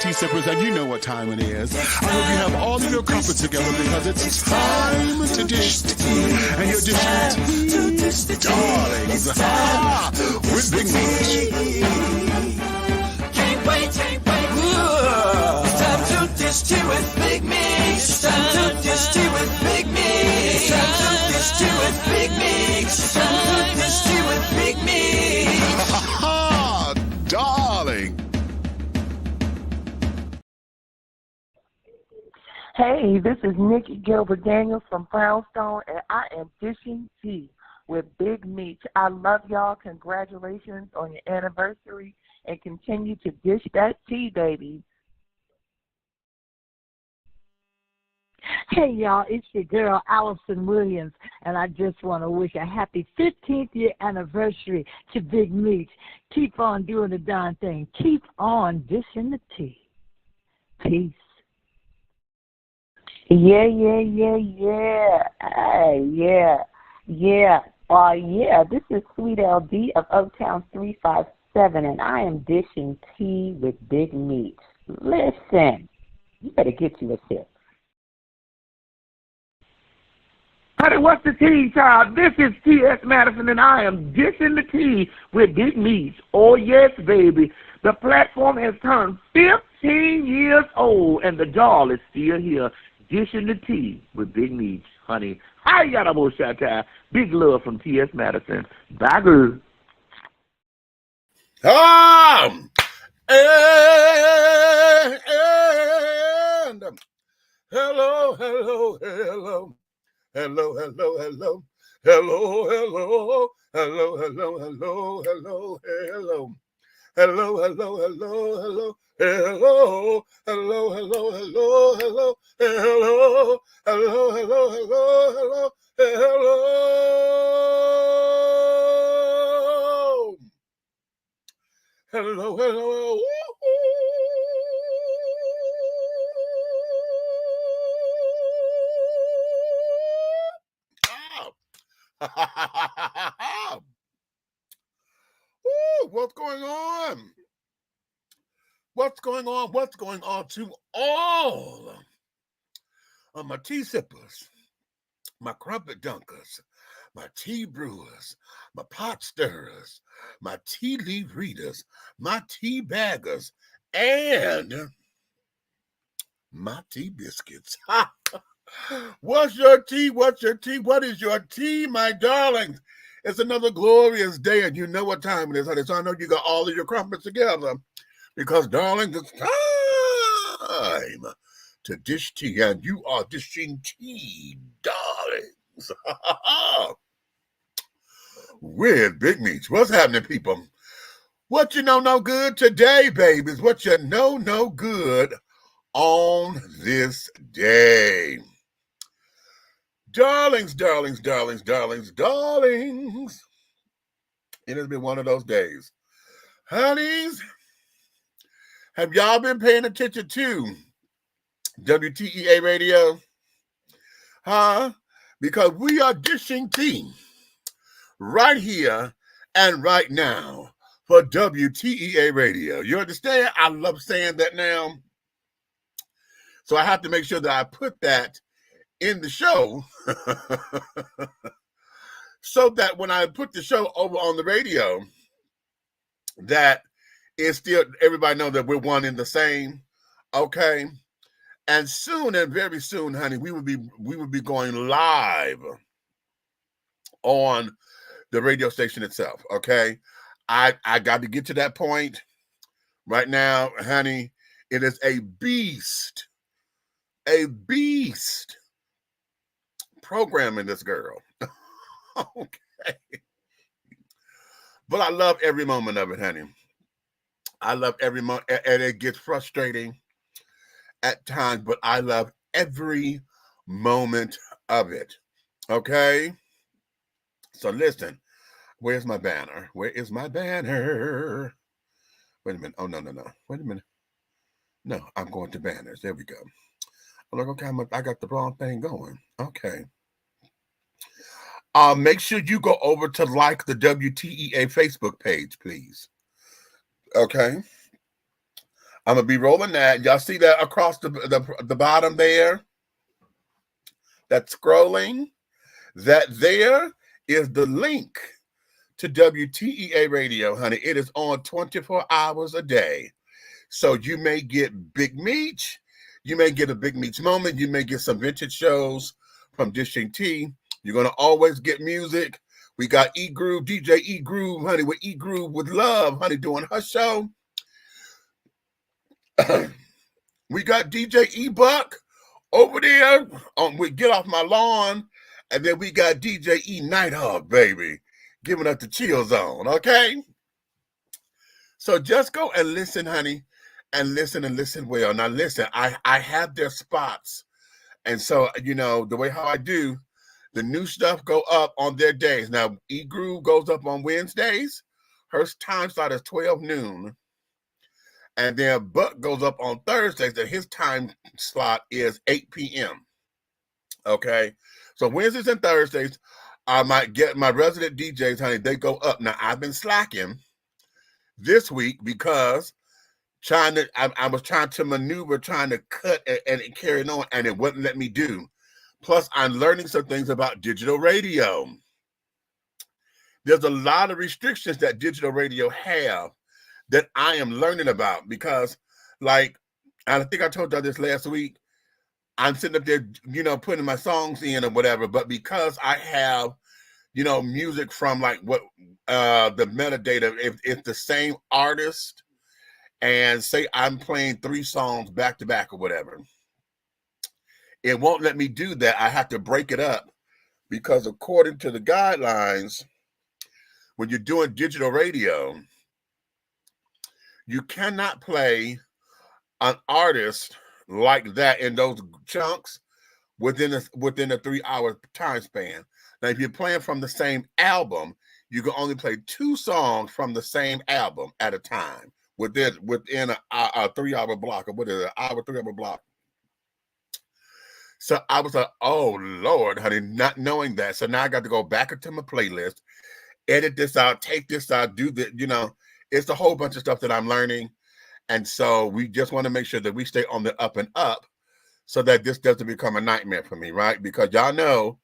tea sippers, and you know what time it is. I hope you have all of your crumpets together because it's time to dish tea. And you're dishing tea, darlings, with Big Meat. Can't wait. It's time to dish tea with Big Meat. It's time to dish tea with Big Meat. It's time to dish tea with Big Meat. It's time to dish tea with Big Meat. Darling. Hey, this is Nikki Gilbert Daniels from Brownstone, and I am dishing tea with Big Meat. I love y'all. Congratulations on your anniversary, and continue to dish that tea, baby. Hey, y'all, it's your girl, Allison Williams, and I just want to wish a happy 15th year anniversary to Big Meat. Keep on doing the darn thing. Keep on dishing the tea. Peace. Yeah. This is Sweet LD of Oaktown 357, and I am dishing tea with Big Meat. Listen, you better get you a sip. Honey, what's the tea, child? This is T.S. Madison, and I am dishing the tea with Big Meat. Oh, yes, baby. The platform has turned 15 years old, and the doll is still here, dishing the tea with Big Meat. Honey, hi, Yadabo Shatta. Big love from T.S. Madison. Bye, girl. And hello. What's going on? What's going on to all of my tea sippers, my crumpet dunkers, my tea brewers, my pot stirrers, my tea leaf readers, my tea baggers, and my tea biscuits. What's your tea? What is your tea, my darlings? It's another glorious day, and you know what time it is, honey. So I know you got all of your crumpets together because, darlings, it's time to dish tea, and you are dishing tea, darlings, with Big Meat. What's happening, people? What you know no good today, babies? What you know no good on this day? Darlings. It has been one of those days. Honeys, have y'all been paying attention to WTEA radio? Huh? Because we are dishing tea right here and right now for WTEA radio. You understand? I love saying that now. So I have to make sure that I put that in the show so that when I put the show over on the radio, that it's still, everybody know that we're one in the same, okay? And soon, and very soon, honey, we will be going live on the radio station itself, okay? I got to get to that point. Right now, honey, it is a beast programming this girl. Okay. But I love every moment of it, honey. I love every moment, and it gets frustrating at times, but I love every moment of it. Okay? So listen, where's my banner? Where is my banner? Wait a minute. Oh, no. Wait a minute. No, I'm going to banners. There we go. I'm like, okay, I got the wrong thing going. Okay. Make sure you go over to like the WTEA Facebook page, please. Okay. I'm gonna be rolling that. Y'all see that across the bottom there? That's scrolling. That there is the link to WTEA Radio, honey. It is on 24 hours a day. So you may get Big Meech. You may get a Big Meech moment. You may get some vintage shows from Dishing T. You're going to always get music. We got E-Groove, DJ E-Groove, honey, with E-Groove with Love, honey, doing her show. We got DJ E-Buck over there with Get Off My Lawn. And then we got DJ E Nighthawk, baby, giving us the chill zone, okay? So just go and listen, honey, and listen well. Now, listen, I have their spots. And so, you know, the way how I do, the new stuff go up on their days. Now, E-Groove goes up on Wednesdays. Her time slot is 12 noon. And then Buck goes up on Thursdays, and his time slot is 8 p.m. Okay? So Wednesdays and Thursdays, I might get my resident DJs, honey, they go up. Now, I've been slacking this week because I was trying to maneuver, trying to cut and carry on, and it wouldn't let me do. Plus, I'm learning some things about digital radio. There's a lot of restrictions that digital radio have that I am learning about because, like, I think I told y'all this last week, I'm sitting up there, you know, putting my songs in or whatever, but because I have, you know, music from like what the metadata, if it's the same artist, and say I'm playing 3 songs back to back or whatever, it won't let me do that. I have to break it up because according to the guidelines, when you're doing digital radio, you cannot play an artist like that in those chunks within a 3-hour time span. Now, if you're playing from the same album, you can only play 2 songs from the same album at a time within a 3-hour block, or what is it, an hour, 3-hour block. So I was like, oh Lord, honey, not knowing that. So now I got to go back into my playlist, edit this out, take this out, do the, you know, it's a whole bunch of stuff that I'm learning. And so we just want to make sure that we stay on the up and up so that this doesn't become a nightmare for me, right? Because y'all know,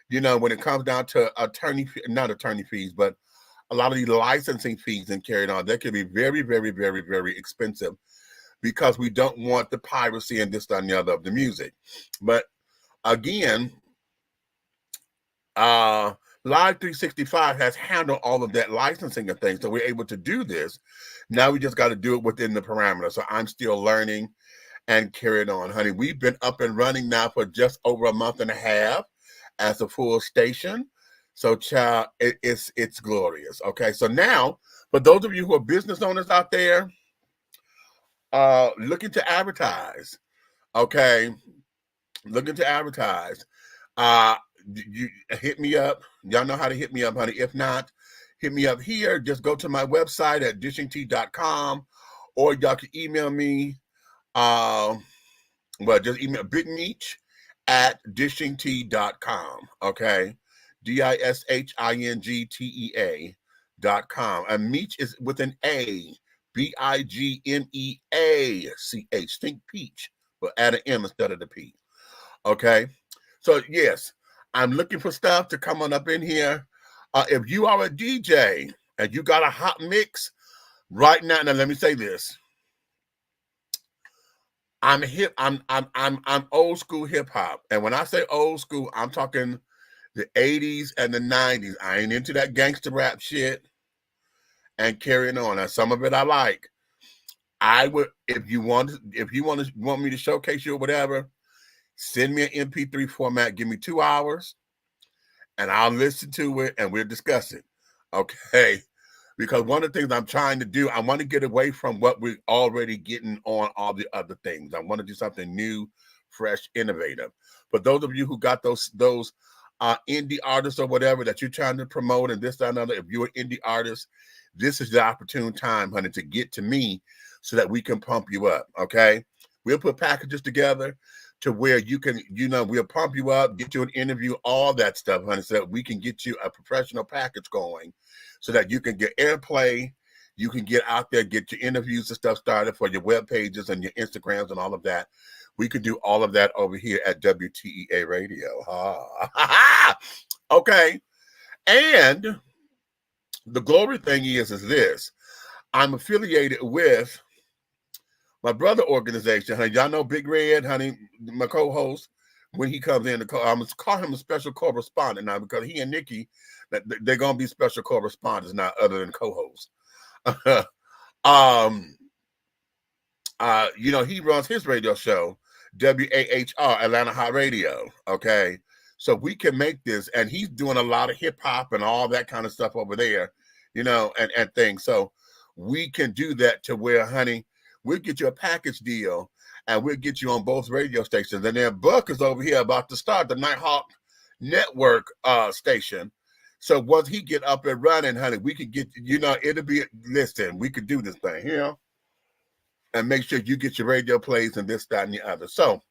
you know, when it comes down to not attorney fees, but a lot of these licensing fees and carried on, that can be very, very, very, very expensive because we don't want the piracy and this, that, and the other of the music. But again, Live 365 has handled all of that licensing and things, so we're able to do this. Now we just got to do it within the parameters. So I'm still learning and carrying on, honey. We've been up and running now for just over a month and a half as a full station. So, child, it's glorious. Okay, so now for those of you who are business owners out there, looking to advertise. Okay, looking to advertise. You hit me up. Y'all know how to hit me up, honey. If not, hit me up here. Just go to my website at dishingtea.com, or y'all can email me. Just email bigmeech@dishingtea.com. Okay, DISHINGTEA.com. And Meech is with an A, BIGMEACH. Think peach, but add an M instead of the P. Okay, so yes. I'm looking for stuff to come on up in here. If you are a DJ and you got a hot mix right now, let me say this. I'm hip. I'm old school hip hop, and when I say old school, I'm talking the 80s and the 90s. I ain't into that gangster rap shit and carrying on. Now, some of it I like. I would, if you want me to showcase you or whatever, send me an MP3 format. Give me 2 hours, and I'll listen to it, and we'll discuss it. Okay? Because one of the things I'm trying to do, I want to get away from what we're already getting on all the other things. I want to do something new, fresh, innovative. But those of you who got those indie artists or whatever that you're trying to promote and this, that, and other, if you're an indie artist, this is the opportune time, honey, to get to me so that we can pump you up, okay? We'll put packages together to where you can, we'll pump you up, get you an interview, all that stuff, honey, so that we can get you a professional package going so that you can get airplay, You can get out there, get your interviews and stuff started for your web pages and your Instagrams and all of that. We can do all of that over here at WTEA Radio. Okay. And the glory thing is this. I'm affiliated with my brother organization, honey. Y'all know Big Red, honey, my co-host. When he comes in, I'm going to call him a special correspondent now, because he and Nikki, they're going to be special correspondents now, other than co-hosts. You know, he runs his radio show, WAHR, Atlanta Hot Radio. Okay. So we can make this, and he's doing a lot of hip hop and all that kind of stuff over there, you know, and things. So we can do that to where, honey, we'll get you a package deal, and we'll get you on both radio stations. And then Buck is over here about to start the Nighthawk Network station. So once he get up and running, honey, we could get, you know, it'll be, listen, we could do this thing here and make sure you get your radio plays and this, that, and the other. So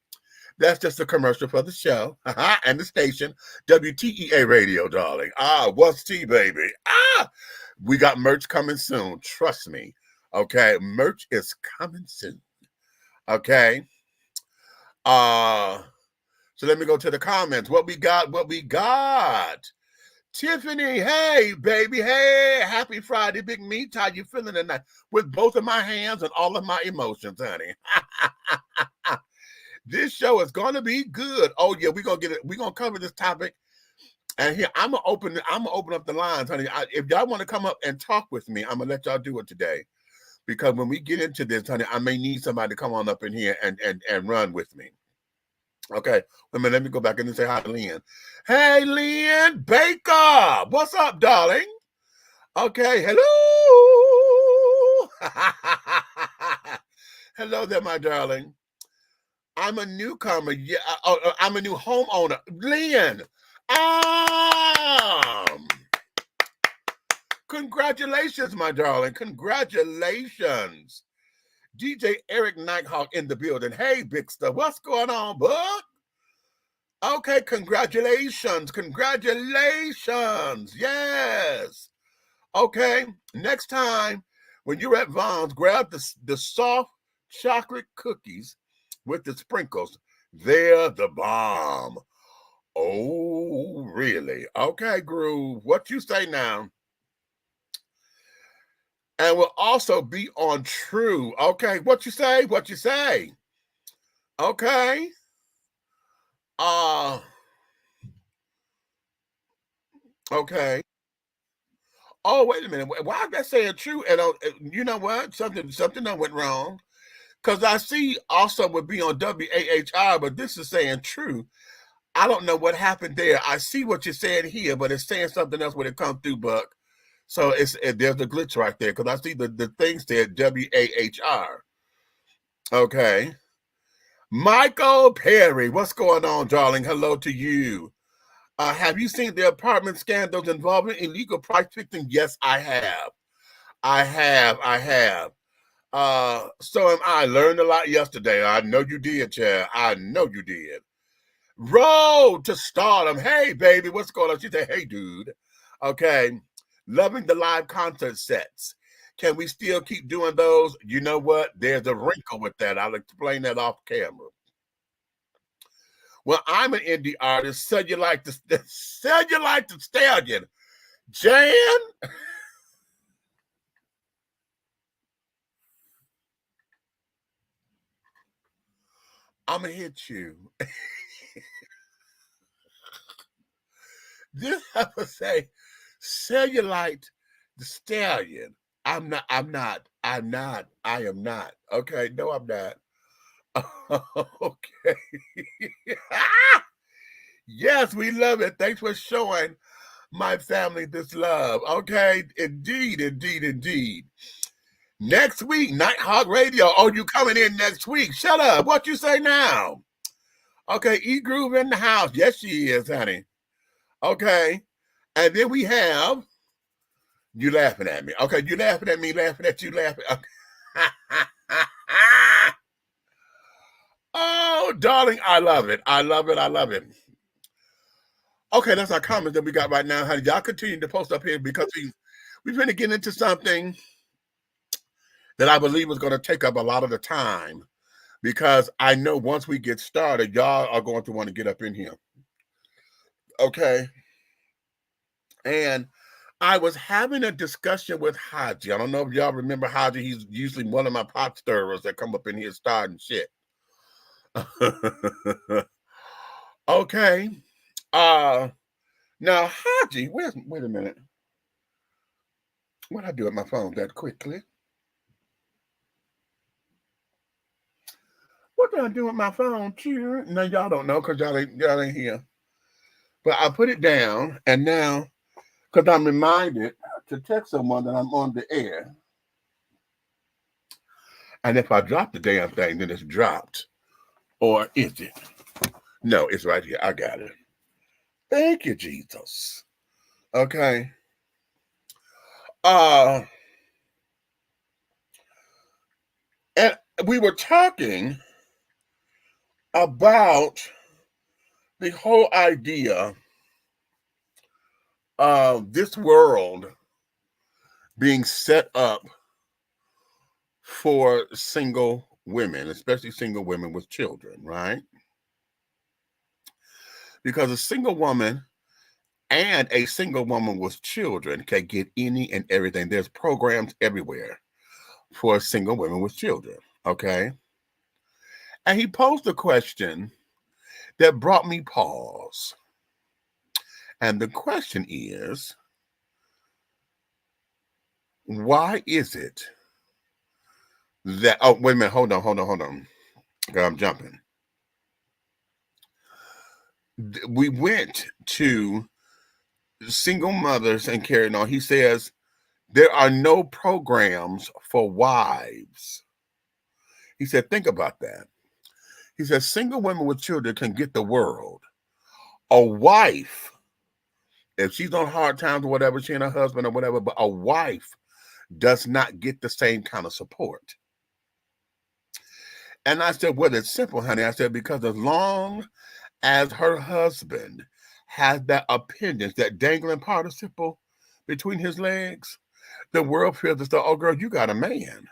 that's just a commercial for the show and the station, WTEA Radio, darling. What's tea, baby? We got merch coming soon. Trust me. Okay, merch is coming soon. Okay. So let me go to the comments. What we got? Tiffany, hey, baby, hey, happy Friday, Big Meat. How you feeling tonight? With both of my hands and all of my emotions, honey. This show is gonna be good. Oh yeah, we're gonna cover this topic. And here, I'm gonna open up the lines, honey. If y'all want to come up and talk with me, I'm gonna let y'all do it today. Because when we get into this, honey, I may need somebody to come on up in here and run with me. Okay, wait a minute, let me go back in and say hi to Lynn. Hey, Lynn Baker, what's up, darling? Okay, hello. Hello there, my darling. I'm a newcomer. Yeah, I'm a new homeowner. Lynn, congratulations, my darling. Congratulations. DJ Eric Nighthawk in the building. Hey, big stuff. What's going on, bud? Okay, congratulations. Congratulations. Yes. Okay, next time when you're at Vaughn's, grab the soft chocolate cookies with the sprinkles. They're the bomb. Oh, really? Okay, Groove. What you say now? And we'll also be on True. Okay, what you say? What you say? Okay. Okay. Oh, wait a minute. Why is that saying True? And you know what? Something that went wrong. Because I see also would be on WAHR, but this is saying True. I don't know what happened there. I see what you're saying here, but it's saying something else when it comes through, Buck. So there's a glitch right there, because I see the thing said WAHR. Okay. Michael Perry, what's going on, darling? Hello to you. Have you seen the apartment scandals involving illegal price fixing? Yes, I have. I have. So am I. Learned a lot yesterday. I know you did, Chad. I know you did. Road to stardom. Hey, baby, what's going on? She said, hey, dude. Okay. Loving the live concert sets. Can we still keep doing those? You know what? There's a wrinkle with that. I'll explain that off camera. Well, I'm an indie artist. Cellulite the Stallion. Jan? I'm going to hit you. This I would say, Cellulite the Stallion. I am not. Okay, no, I'm not. Okay. Yes, we love it. Thanks for showing my family this love. Okay, indeed. Next week, Nighthawk Radio. Oh, you coming in next week? Shut up. What you say now? Okay, E-Groove in the house. Yes, she is, honey. Okay, and then we have you laughing at me. Okay, you laughing at me, laughing at you, laughing. Okay. Oh, darling, I love it. Okay, that's our comments that we got right now, honey. Y'all continue to post up here because we're going to get into something that I believe is going to take up a lot of the time, because I know once we get started, y'all are going to want to get up in here. Okay. And I was having a discussion with HODGE. I don't know if y'all remember HODGE. He's usually one of my pot stirrers that come up in here starting shit. Okay. Now HODGE, wait a minute. What I do with my phone that quickly? What do I do with my phone? No, y'all don't know because y'all ain't here. But I put it down, and now, because I'm reminded to text someone that I'm on the air. And if I drop the damn thing, then it's dropped. Or is it? No, it's right here. I got it. Thank you, Jesus. Okay. And we were talking about the whole idea of this world being set up for single women, especially single women with children, right? Because a single woman and a single woman with children can get any and everything. There's programs everywhere for single women with children, okay? And he posed a question that brought me pause. And the question is, why is it that, oh, wait a minute, hold on. I'm jumping. We went to single mothers and carrying on. He says, there are no programs for wives. He said, think about that. He says, single women with children can get the world. A wife, if she's on hard times or whatever, she and her husband or whatever, but a wife does not get the same kind of support. And I said, well, it's simple, honey. I said, because as long as her husband has that appendage, that dangling participle between his legs, the world feels as though, oh, girl, you got a man.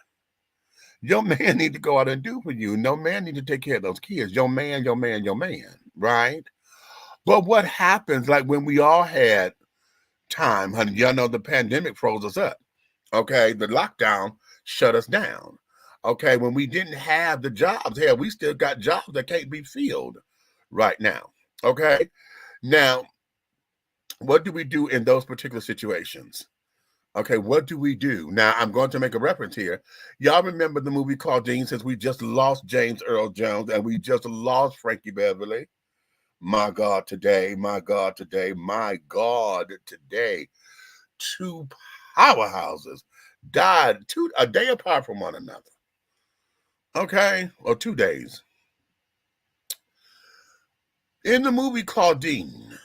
Your man need to go out and do for you. No man need to take care of those kids. Your man, right? But what happens, like when we all had time, honey, y'all know the pandemic froze us up. Okay, the lockdown shut us down. Okay, when we didn't have the jobs, hell, we still got jobs that can't be filled right now. Okay, now, what do we do in those particular situations? Okay, what do we do? Now, I'm going to make a reference here. Y'all remember the movie Claudine, since we just lost James Earl Jones and we just lost Frankie Beverly. My God, today. Two powerhouses died a day apart from one another. Okay, or 2 days. In the movie Claudine,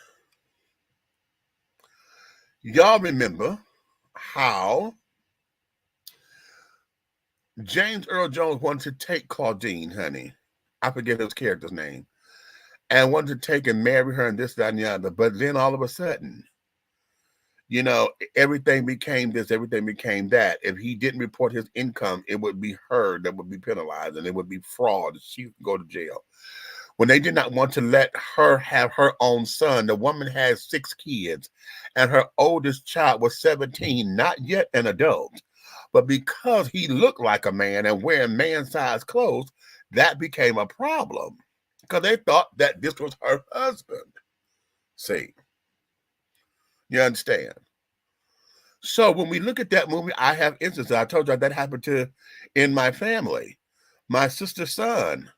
y'all remember how James Earl Jones wanted to take Claudine, honey. I forget his character's name. And wanted to take and marry her and this, that, and the other. But then all of a sudden, you know, everything became this, everything became that. If he didn't report his income, it would be her that would be penalized, and it would be fraud. She would go to jail. When they did not want to let her have her own son, the woman had 6 kids, and her oldest child was 17, not yet an adult. But because he looked like a man and wearing man-sized clothes, that became a problem. Because they thought that this was her husband. See? You understand? So when we look at that movie, I have instances. I told you that happened in my family. My sister's son.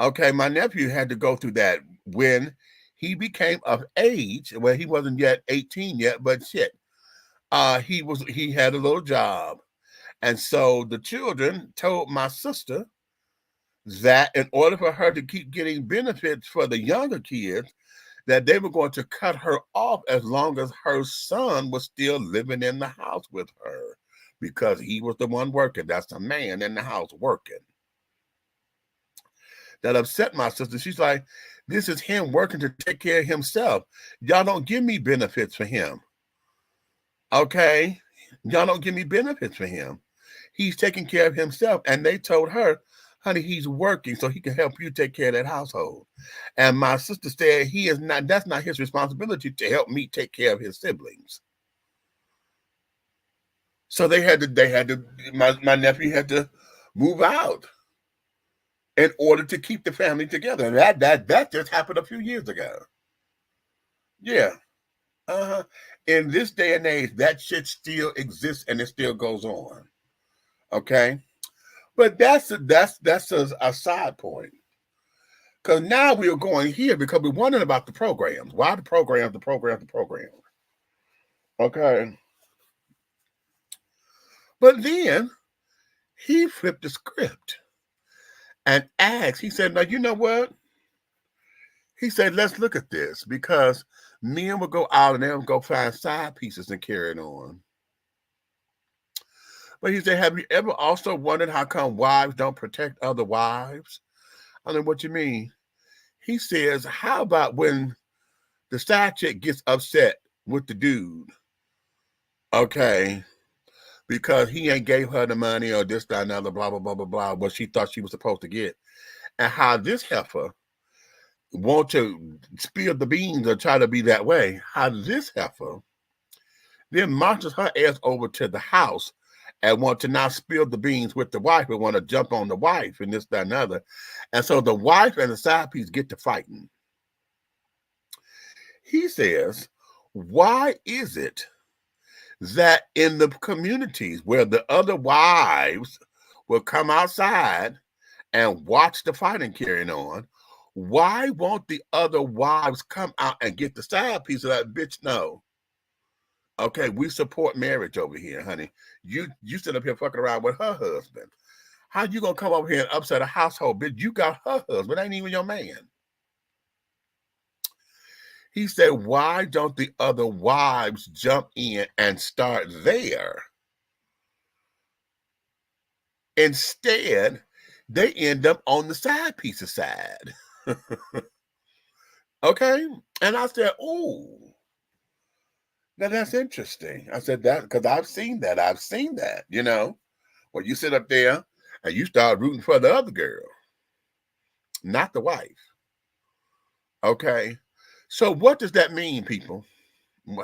Okay, my nephew had to go through that when he became of age. Well, he wasn't yet 18 yet, but shit. He had a little job. And so the children told my sister that in order for her to keep getting benefits for the younger kids, that they were going to cut her off as long as her son was still living in the house with her, because he was the one working. That's the man in the house working. That upset my sister. She's like, this is him working to take care of himself. Y'all don't give me benefits for him. Okay? Y'all don't give me benefits for him. He's taking care of himself. And they told her, honey, he's working so he can help you take care of that household. And my sister said that's not his responsibility to help me take care of his siblings. So my nephew had to move out in order to keep the family together. And that just happened a few years ago. Yeah. Uh-huh. In this day and age, that shit still exists and it still goes on. Okay. But that's a side point. Because now we are going here because we're wondering about the programs. Why the programs? Okay. But then he flipped the script and asked, he said, now, you know what? He said, let's look at this because men will go out and they'll go find side pieces and carry it on. But he said, have you ever also wondered how come wives don't protect other wives? I don't know what you mean. He says, how about when the side chick gets upset with the dude? Okay. Because he ain't gave her the money or this, that, another, blah, blah, blah, blah, blah, what she thought she was supposed to get. And how this heifer want to spill the beans or try to be that way. How this heifer then marches her ass over to the house and want to now spill the beans with the wife and want to jump on the wife and this, that, and other. And so the wife and the side piece get to fighting. He says, why is it that in the communities where the other wives will come outside and watch the fighting carrying on, why won't the other wives come out and get the side piece of that bitch? No. Okay, we support marriage over here, honey. You sit up here fucking around with her husband. How you gonna come over here and upset a household, bitch? You got her husband, ain't even your man. He said, why don't the other wives jump in and start there? Instead, they end up on the side piece side. Okay? And I said, oh, now that's interesting. I said that because I've seen that, you know, where you sit up there and you start rooting for the other girl, not the wife. Okay? So what does that mean, people?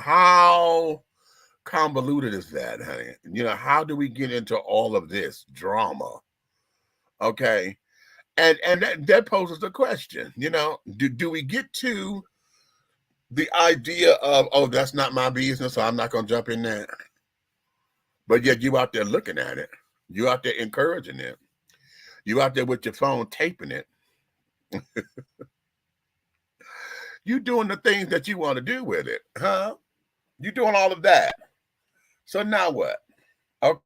How convoluted is that, honey? You know, how do we get into all of this drama? Okay. And that poses a question, you know, do we get to the idea of, oh, that's not my business, so I'm not going to jump in there. But yet you out there looking at it. You out there encouraging it. You out there with your phone taping it. You doing the things that you want to do with it, huh? You doing all of that. So now what? Okay.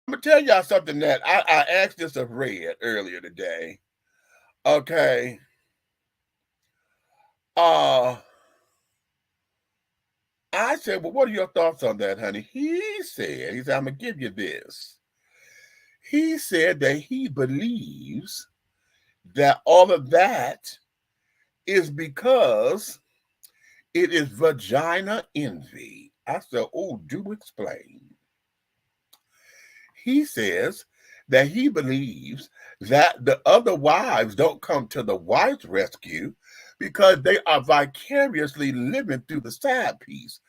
I'm going to tell y'all something that I asked this of Red earlier today. Okay. I said, well, what are your thoughts on that, honey? He said, I'm going to give you this. He said that he believes that all of that is because it is vagina envy. I said, oh, do explain. He says that he believes that the other wives don't come to the wife's rescue because they are vicariously living through the side piece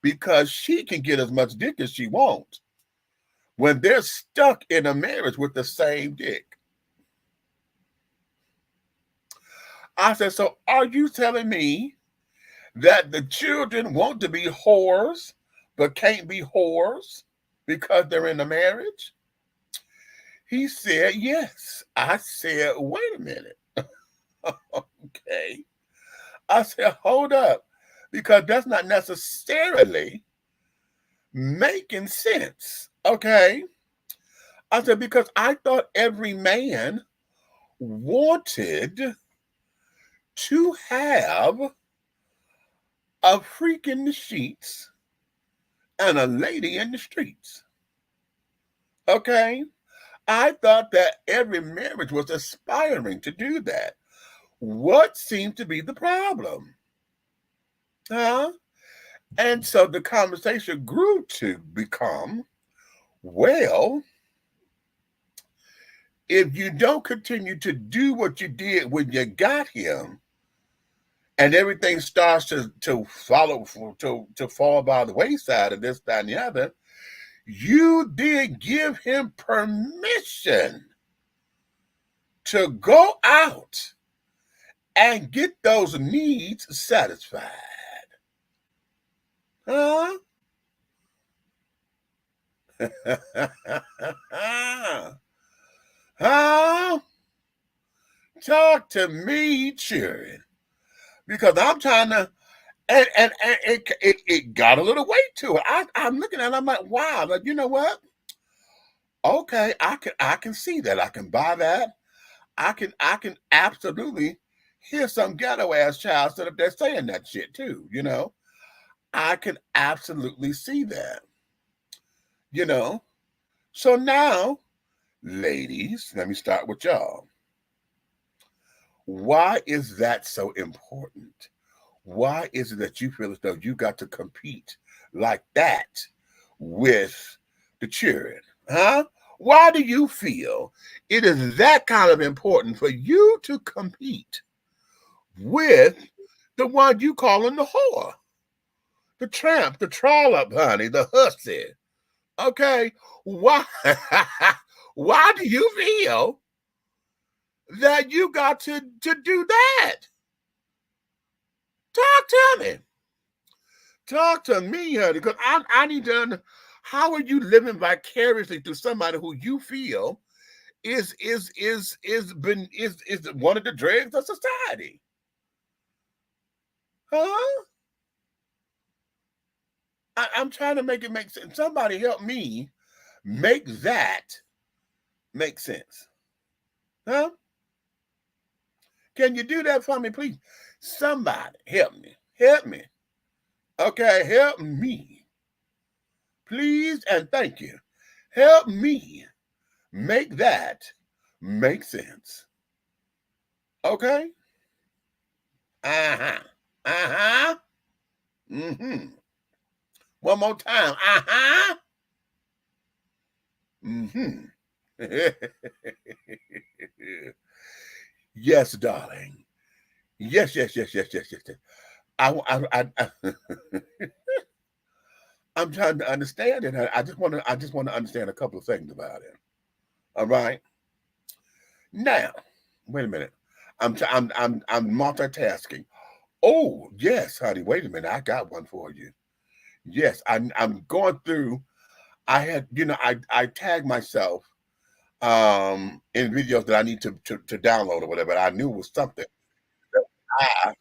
because she can get as much dick as she wants when they're stuck in a marriage with the same dick. I said, so are you telling me that the children want to be whores but can't be whores because they're in a marriage? He said, yes. I said, wait a minute. Okay. I said, hold up, because that's not necessarily making sense. Okay. I said, because I thought every man wanted to have a freak in the sheets and a lady in the streets. Okay. I thought that every marriage was aspiring to do that. What seems to be the problem? Huh? And so the conversation grew to become, well, if you don't continue to do what you did when you got him, and everything starts to fall by the wayside of this, that, and the other, you did give him permission to go out and get those needs satisfied. Huh? Huh? Talk to me, children. Because I'm trying to, and it got a little weight to it. I'm looking at it, I'm like, wow, like, you know what? Okay, I can see that. I can buy that. I can absolutely hear some ghetto ass child sit up there saying that shit too, you know. I can absolutely see that. You know. So now, ladies, let me start with y'all. Why is that so important? Why is it that you feel as though you got to compete like that with the children? Huh? Why do you feel it is that kind of important for you to compete with the one you calling the whore, the tramp, the trollop, honey, the hussy? Okay, why? Why do you feel that you got to do that? Talk to me. Talk to me, honey, because I need to know, how are you living vicariously through somebody who you feel is one of the dregs of society? Huh? I'm trying to make it make sense. Somebody help me make that make sense. Huh? Can you do that for me, please? Somebody help me. Help me. Okay, help me. Please and thank you. Help me make that make sense. Okay? Uh-huh. Uh-huh. Mm-hmm. One more time. Uh-huh. Mm-hmm. Yes, darling. Yes. I'm trying to understand it. I just want to understand a couple of things about it. All right. Now, wait a minute. I'm multitasking. Oh, yes, honey. Wait a minute. I got one for you. Yes, I'm going through. I had, I tagged myself in videos that I need to download or whatever. I knew it was something that I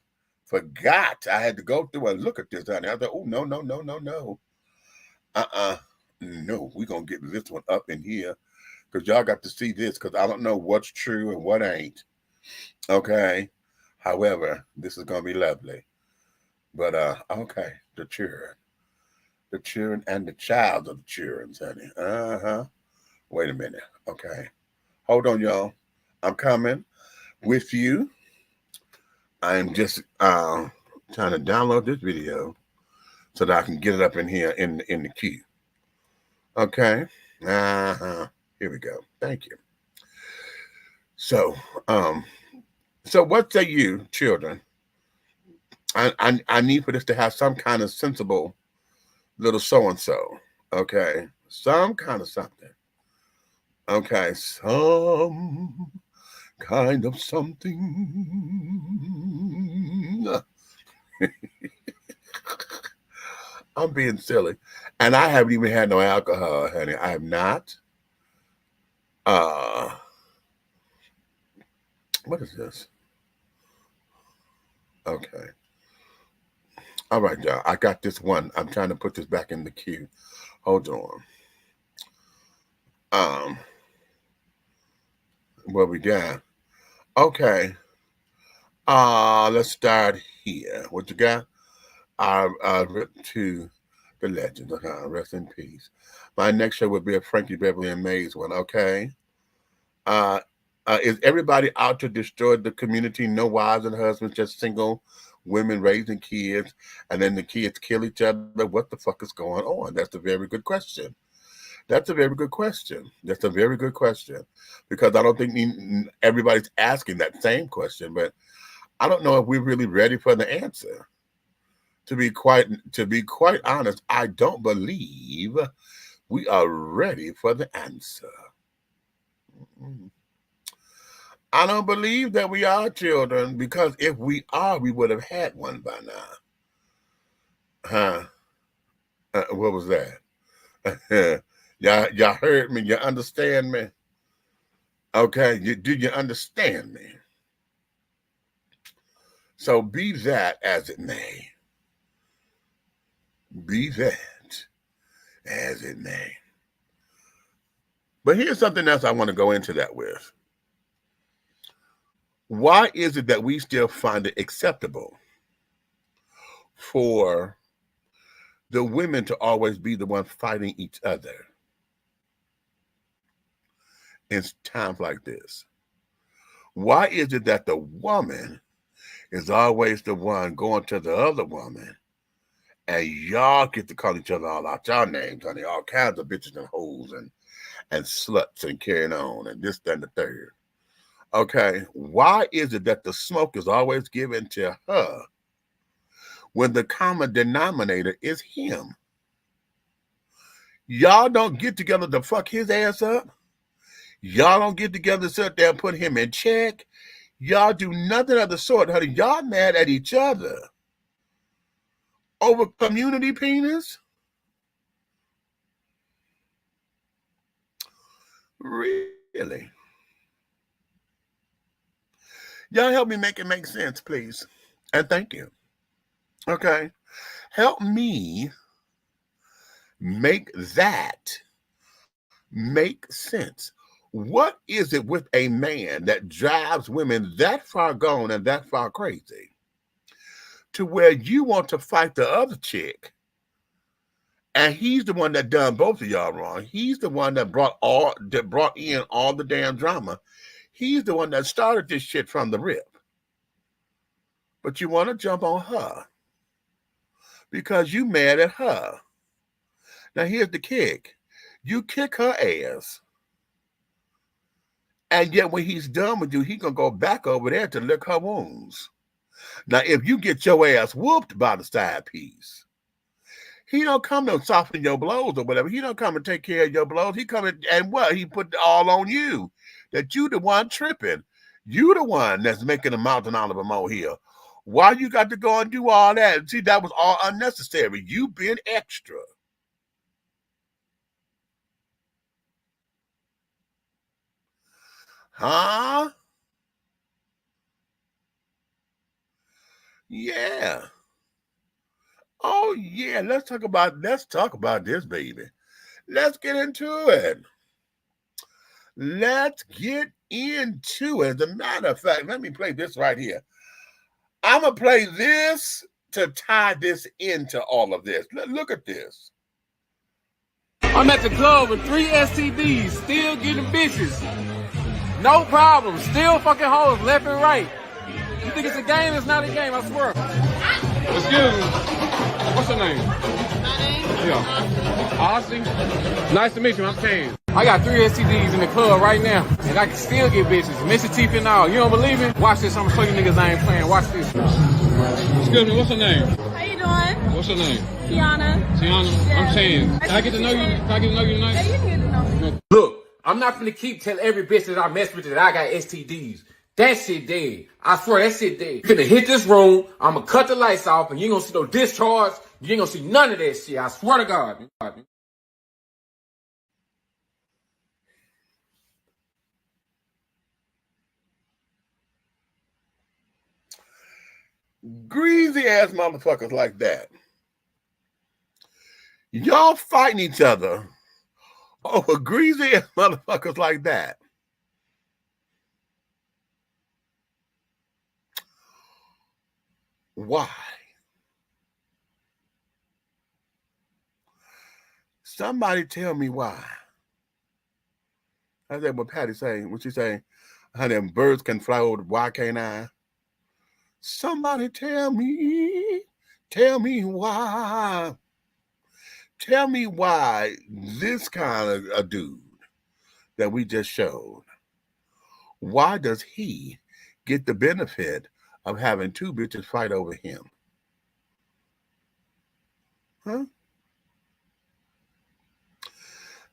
forgot. I had to go through and look at this, honey. I thought, oh, no. No, we're gonna get this one up in here because y'all got to see this, because I don't know what's true and what ain't. Okay. However, this is gonna be lovely. But okay, the children and the child of the children, honey. Wait a minute. Okay. Hold on, y'all. I'm coming with you. I'm just trying to download this video so that I can get it up in here in the queue. Okay. Here we go. Thank you. So what say you, children? I need for this to have some kind of sensible little so-and-so. Okay. Some kind of something. Okay. Some kind of something. I'm being silly. And I haven't even had no alcohol, honey. I have not. What is this? Okay. All right, y'all. I got this one. I'm trying to put this back in the queue. Hold on. What we got? Okay. Let's start here. What you got? To the legends. Rest in peace. My next show will be a Frankie Beverly and Mays one. Okay. Is everybody out to destroy the community? No wives and husbands, just single women raising kids, and then the kids kill each other. What the fuck is going on? That's a very good question. That's a very good question. That's a very good question, because I don't think everybody's asking that same question, but I don't know if we're really ready for the answer. To be quite honest, I don't believe we are ready for the answer. I don't believe that we are children, because if we are, we would have had one by now. What was that? Y'all heard me? You understand me? Okay, do you understand me? So be that as it may. Be that as it may. But here's something else I want to go into that with. Why is it that we still find it acceptable for the women to always be the one fighting each other in times like this? Why is it that the woman is always the one going to the other woman, and y'all get to call each other all out y'all names, honey, all kinds of bitches and hoes and sluts and carrying on and this, that, and the third? Okay, why is it that the smoke is always given to her when the common denominator is him? Y'all don't get together to fuck his ass up. Y'all don't get together to sit there and put him in check. Y'all do nothing of the sort, honey. Y'all mad at each other over community penis? Really? Y'all help me make it make sense, please. And thank you. Okay. Help me make that make sense. What is it with a man that drives women that far gone and that far crazy to where you want to fight the other chick, and he's the one that done both of y'all wrong? He's the one that brought in all the damn drama. He's the one that started this shit from the rip. But you want to jump on her because you mad at her. Now here's the kick. You kick her ass, and yet when he's done with you, he's going to go back over there to lick her wounds. Now, if you get your ass whooped by the side piece, he don't come to soften your blows or whatever. He don't come and take care of your blows. He come and what? He put it all on you. That you the one tripping. You the one that's making a mountain out of a molehill. Why you got to go and do all that? See, that was all unnecessary. You been extra. Huh? Yeah. Oh yeah. Let's talk about this, baby. Let's get into it. Let's get into it. As a matter of fact, let me play this right here. I'm going to play this to tie this into all of this. Look at this. I'm at the club with 3 STDs, still getting bitches. No problem, still fucking hoes left and right. You think it's a game? It's not a game, I swear. Excuse me. What's your name? My name? Yeah. Austin? Nice to meet you, I'm saying. I got 3 STDs in the club right now, and I can still get bitches. Missing teeth and all. You don't believe me? Watch this, I'm gonna show you niggas I ain't playing. Watch this. Excuse me, what's your name? How you doing? What's your name? Tiana. Tiana? Yeah. I'm saying. Can I get to know you? Can I get to know you tonight? Yeah, you can get to know me. Look, I'm not gonna keep telling every bitch that I mess with that I got STDs. That shit dead. I swear that shit dead. You're gonna hit this room, I'm gonna cut the lights off, and you ain't gonna see no discharge. You ain't gonna see none of that shit. I swear to God. Greasy ass motherfuckers like that. Y'all fighting each other over greasy ass motherfuckers like that. Why? Somebody tell me why. I said, what Patty saying? What she saying? Honey, birds can fly over, why can't I? Somebody tell me why. Tell me why this kind of a dude that we just showed, why does he get the benefit of having two bitches fight over him? Huh?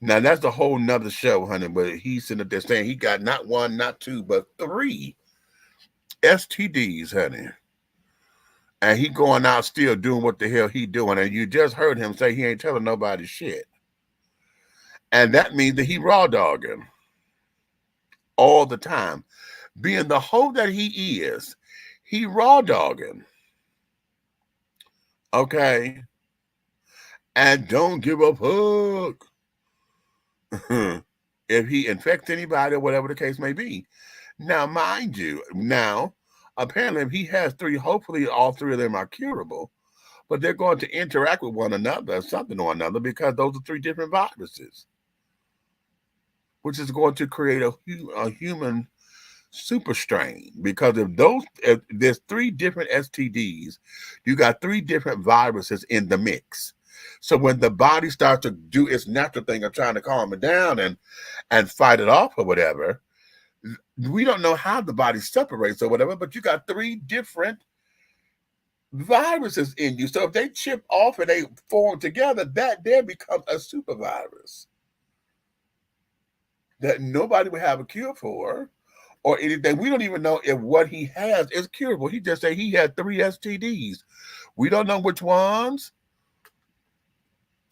Now that's a whole nother show, honey, but he's sitting up there saying he got not one, not two, but 3 STDs, honey. And he going out still doing what the hell he doing. And you just heard him say he ain't telling nobody shit. And that means that he raw dogging all the time. Being the hoe that he is, he raw dogging. Okay? And don't give a fuck if he infects anybody or whatever the case may be. Now, mind you, apparently if he has 3, hopefully all 3 of them are curable, but they're going to interact with one another, something or another, because those are 3 different viruses, which is going to create a human super strain. Because if there's 3 different STDs, you got 3 different viruses in the mix. So when the body starts to do its natural thing of trying to calm it down and fight it off or whatever, we don't know how the body separates or whatever, but you got 3 different viruses in you. So if they chip off and they form together, that there becomes a super virus that nobody would have a cure for or anything. We don't even know if what he has is curable. He just said he had 3 STDs. We don't know which ones.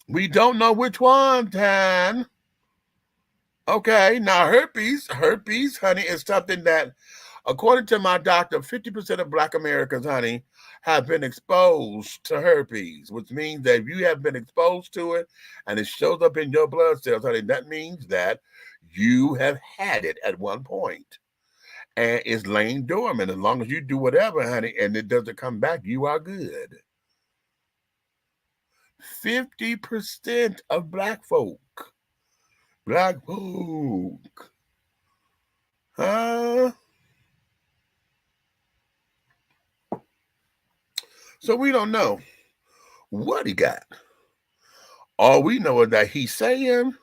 We don't know which one, Tan. Okay, now herpes, honey, is something that, according to my doctor, 50% of Black Americans, honey, have been exposed to herpes, which means that if you have been exposed to it and it shows up in your blood cells, honey, that means that you have had it at one point and it's laying dormant. As long as you do whatever, honey, and it doesn't come back, you are good. 50% of Black folk. Huh? So we don't know what he got. All we know is that he's saying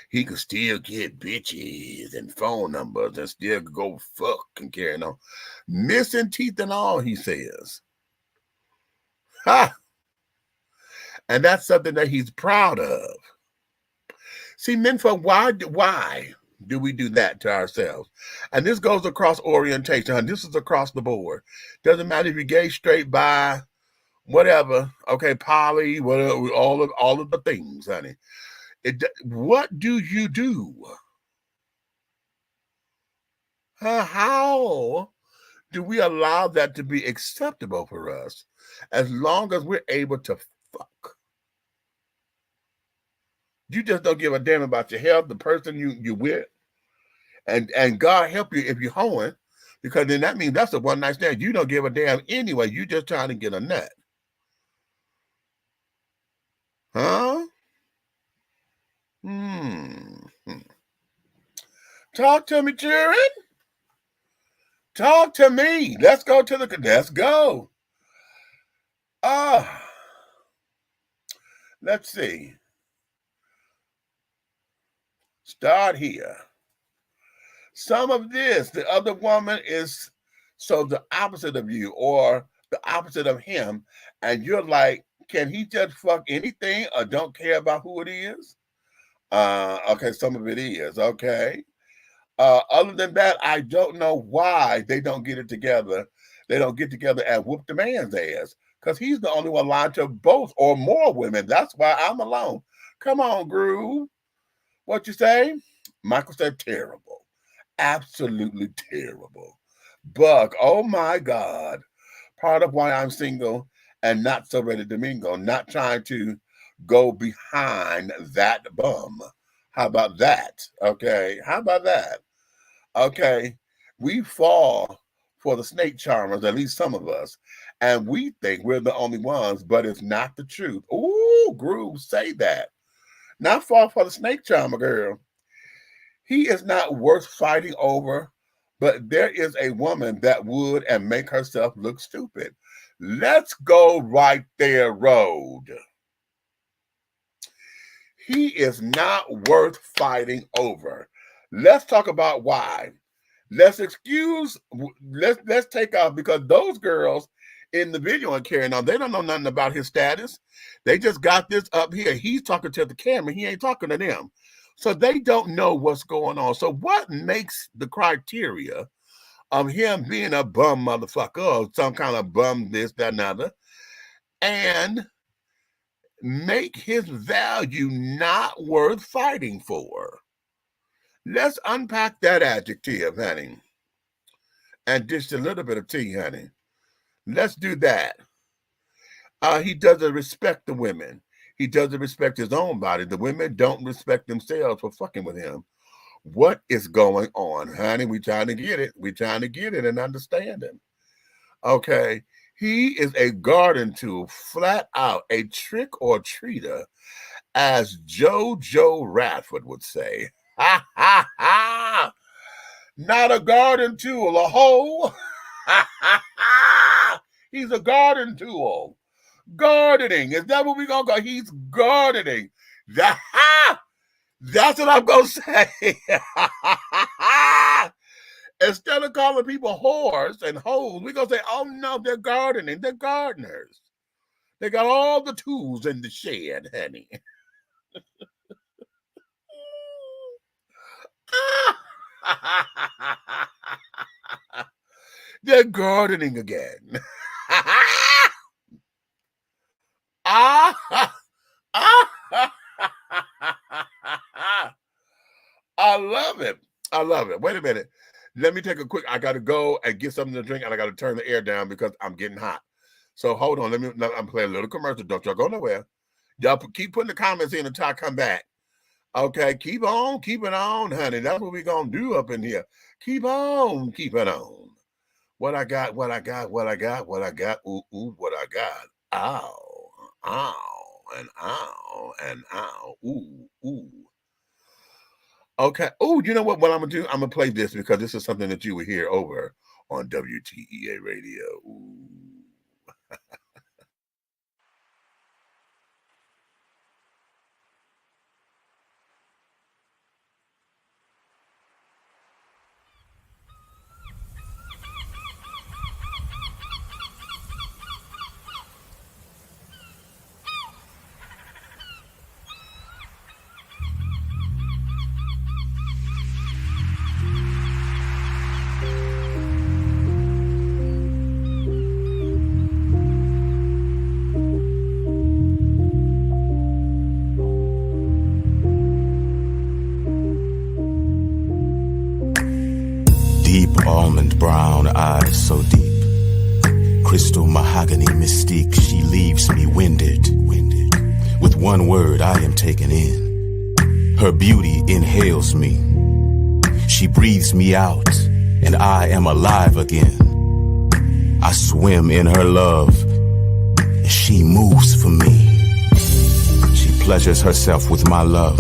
he could still get bitches and phone numbers and still go fuck and carry on. Missing teeth and all, he says. Ha! And that's something that he's proud of. See, men folk, why do we do that to ourselves? And this goes across orientation. And this is across the board. Doesn't matter if you're gay, straight, bi, whatever. Okay, poly, whatever, all of the things, honey. What do you do? How do we allow that to be acceptable for us as long as we're able to fuck? You just don't give a damn about your health, the person you with, and God help you if you're hoeing, because then that means that's a one night stand. You don't give a damn anyway. You just trying to get a nut. Huh? Talk to me, children. Talk to me. Let's go. Let's see. Start here. Some of this, the other woman is so the opposite of you or the opposite of him, and you're like, can he just fuck anything or don't care about who it is? Okay, some of it is, okay. Other than that, I don't know why they don't get it together. They don't get together and whoop the man's ass, because he's the only one lying to both or more women. That's why I'm alone. Come on, Groove. What you say? Michael said terrible. Absolutely terrible. Buck, oh my God. Part of why I'm single and not so ready to mingle, not trying to go behind that bum. How about that? Okay. How about that? Okay. We fall for the snake charmers, at least some of us, and we think we're the only ones, but it's not the truth. Ooh, Groove, say that. Not fall for the snake charmer, girl. He is not worth fighting over, but there is a woman that would and make herself look stupid. Let's go right there, road. He is not worth fighting over. Let's talk about why. Let's take off, because those girls in the video and carrying on, they don't know nothing about his status. They just got this up here. He's talking to the camera. He ain't talking to them. So they don't know what's going on. So what makes the criteria of him being a bum motherfucker or some kind of bum this, that, and other, and make his value not worth fighting for? Let's unpack that adjective, honey, and just a little bit of tea, honey. Let's do that. He doesn't respect the women. He doesn't respect his own body. The women don't respect themselves for fucking with him. What is going on, honey? We trying to get it. We trying to get it and understand him. Okay. He is a garden tool, flat out, a trick or treater, as Jojo Radford would say. Ha, ha, ha. Not a garden tool, a hoe. Ha, ha, ha. He's a garden tool. Gardening. Is that what we're going to go? He's gardening. That's what I'm going to say. Instead of calling people whores and hoes, we're going to say, oh, no, they're gardening. They're gardeners. They got all the tools in the shed, honey. They're gardening again. I love it. I love it. Wait a minute. Let me take a quick, I got to go and get something to drink, and I got to turn the air down because I'm getting hot. So hold on. I'm playing a little commercial. Don't y'all go nowhere. Y'all keep putting the comments in until I come back. Okay, keep on, keep it on, honey. That's what we're going to do up in here. Keep on, keep it on. What I got, what I got, what I got, what I got, ooh, what I got. Ow, ow, and ow, and ow, ooh. Okay. Oh, you know what? What I'm going to do? I'm going to play this because this is something that you will hear over on WTEA radio. Ooh. Almond brown eyes so deep, crystal mahogany mystique, she leaves me winded. With one word I am taken in. Her beauty inhales me. She breathes me out, and I am alive again. I swim in her love. She moves for me. She pleasures herself with my love.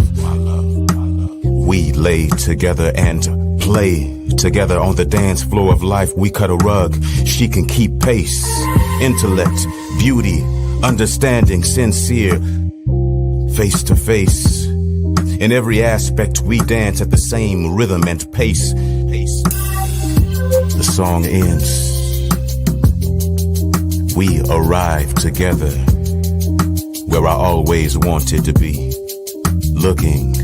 We lay together and play together on the dance floor of life. We cut a rug. She can keep pace. Intellect, beauty, understanding, sincere, face to face. In every aspect we dance at the same rhythm and pace. The song ends. We arrive together where I always wanted to be, looking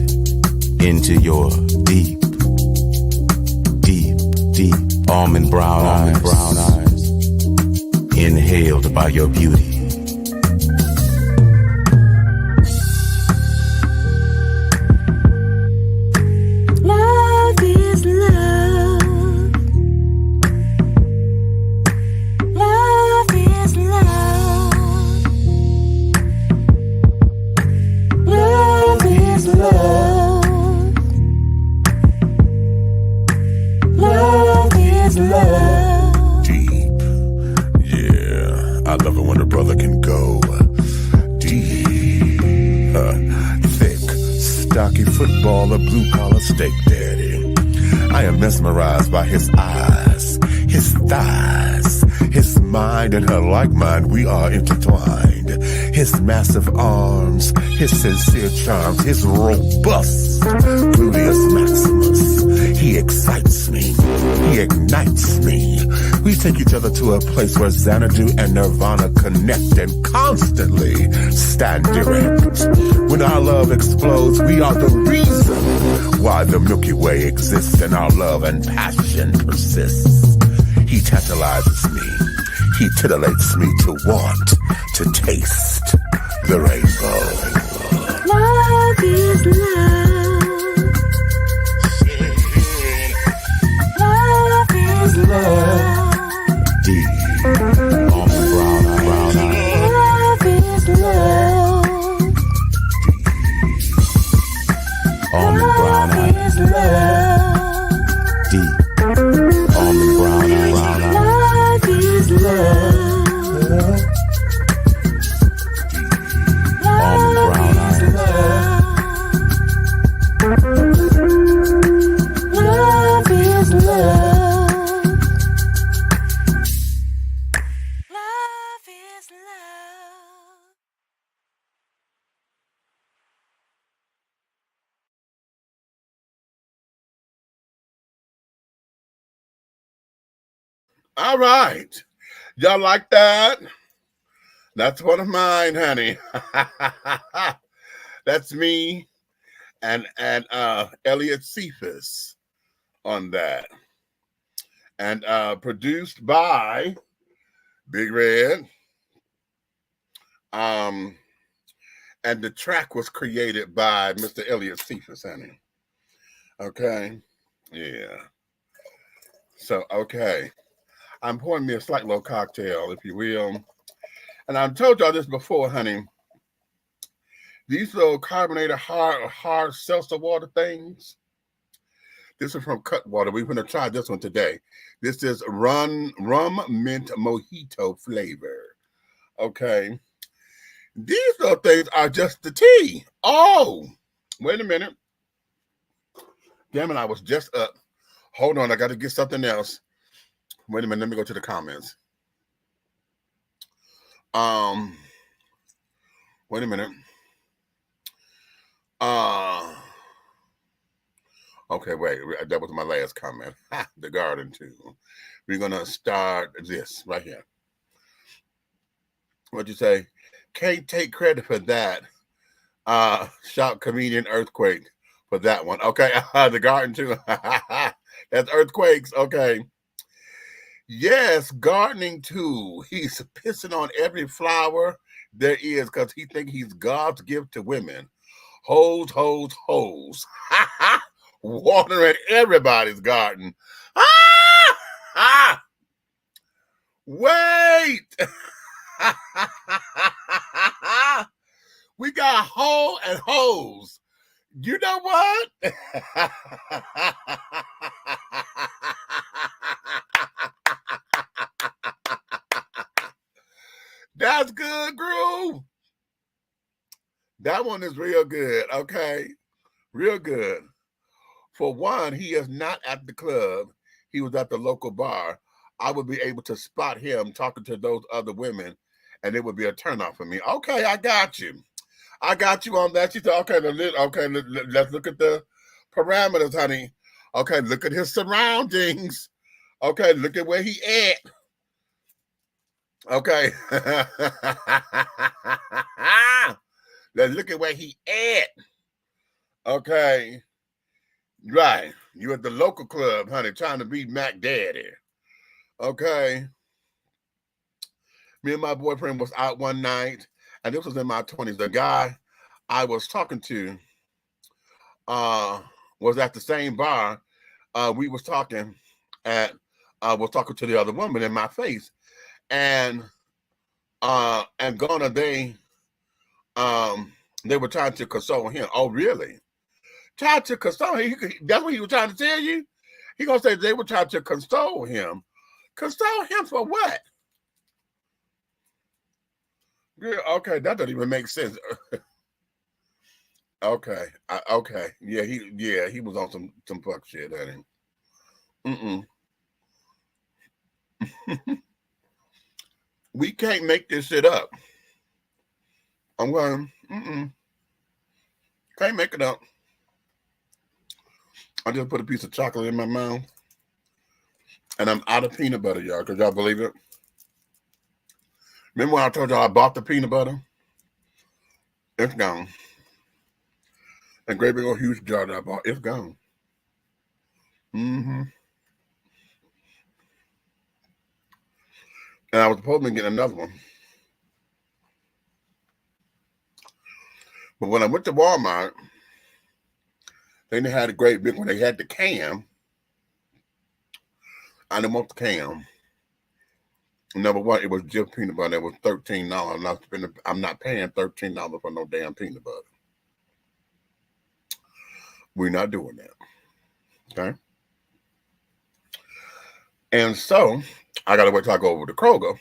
into your deep almond brown eyes, inhaled by your beauty. Love is love. Love is love. Love is love. Love is love. Deep. Yeah, I love it when a brother can go deep. Thick, stocky footballer, blue collar steak daddy. I am mesmerized by his eyes, his thighs, his mind and her like mind. We are intertwined. His massive arms, his sincere charms, his robust gluteus maximus. He excites me. He ignites me. We take each other to a place where Xanadu and Nirvana connect and constantly stand direct. When our love explodes, we are the reason why the Milky Way exists and our love and passion persists. He tantalizes me. He titillates me to want to taste the rainbow. Love is love. Love is love. Deep. Almond brown eye. Love is love. Almond brown eye. Love is love. Deep. Almond brown eye. Love is love. Almond brown eye. Love is love. Love is love. All right. Y'all like that? That's one of mine, honey. That's me and Elliot Cephas on that. And produced by Big Red. And the track was created by Mr. Elliot Cephas, honey. Okay. Yeah. So, okay. I'm pouring me a slight little cocktail, if you will. And I've told y'all this before, honey. These little carbonated hard seltzer water things. This is from Cutwater. We're going to try this one today. This is rum mint mojito flavor. Okay. These little things are just the tea. Oh, wait a minute. Damn it, I was just up. Hold on, I got to get something else. Wait a minute, let me go to the comments. Wait a minute. Okay, wait, that was my last comment. The garden too. We're gonna start this right here. What'd you say? Can't take credit for that. Shout comedian Earthquake for that one. Okay, the garden too. That's Earthquakes. Okay. Yes, gardening too. He's pissing on every flower there is because he thinks he's God's gift to women. Hoes, hoes, hoes. Watering everybody's garden. Wait. We got hoe and hoes. You know what? That's good, Groove. That one is real good, okay? Real good. For one, he is not at the club. He was at the local bar. I would be able to spot him talking to those other women, and it would be a turnoff for me. Okay, I got you. I got you on that. She said, okay, let's look at the parameters, honey. Okay, look at his surroundings. Okay, look at where he at. Okay. Let's look at where he at. Okay. Right. You at the local club, honey, trying to be Mac Daddy. Okay. Me and my boyfriend was out one night, and this was in my 20s. The guy I was talking to was at the same bar. We was talking to the other woman in my face. And Ghana, they were trying to console him. Oh, really? Trying to console him? That's what he was trying to tell you? He gonna say they were trying to console him. Console him for what? Yeah, okay, that doesn't even make sense. Okay, okay, yeah, he was on some fuck shit, honey. We can't make this shit up. I'm going, can't make it up. I just put a piece of chocolate in my mouth. And I'm out of peanut butter, y'all. Could y'all believe it? Remember when I told y'all I bought the peanut butter? It's gone. And great big old huge jar that I bought, it's gone. And I was supposed to get another one. But when I went to Walmart, they had a great big one. They had the can. I didn't want the can. Number one, it was just peanut butter. It was $13. I'm not paying $13 for no damn peanut butter. We're not doing that. Okay? And so I gotta wait till I go over to Kroger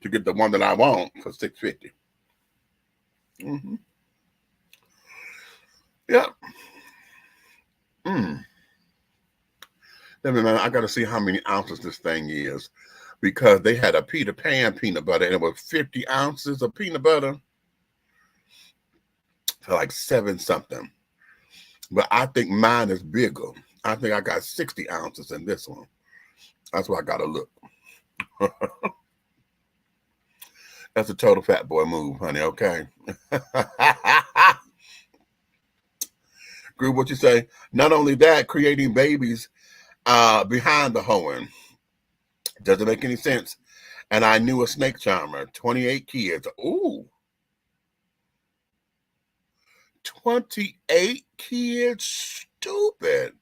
to get the one that I want for $6.50. Yeah. I gotta see how many ounces this thing is, because they had a Peter Pan peanut butter and it was 50 ounces of peanut butter for like 7 something. But I think mine is bigger. I think I got 60 ounces in this one. That's why I gotta look. That's a total fat boy move, honey, okay? Group, what you say? Not only that, creating babies behind the hoeing. Doesn't make any sense. And I knew a snake charmer, 28 kids. Ooh. 28 kids? Stupid.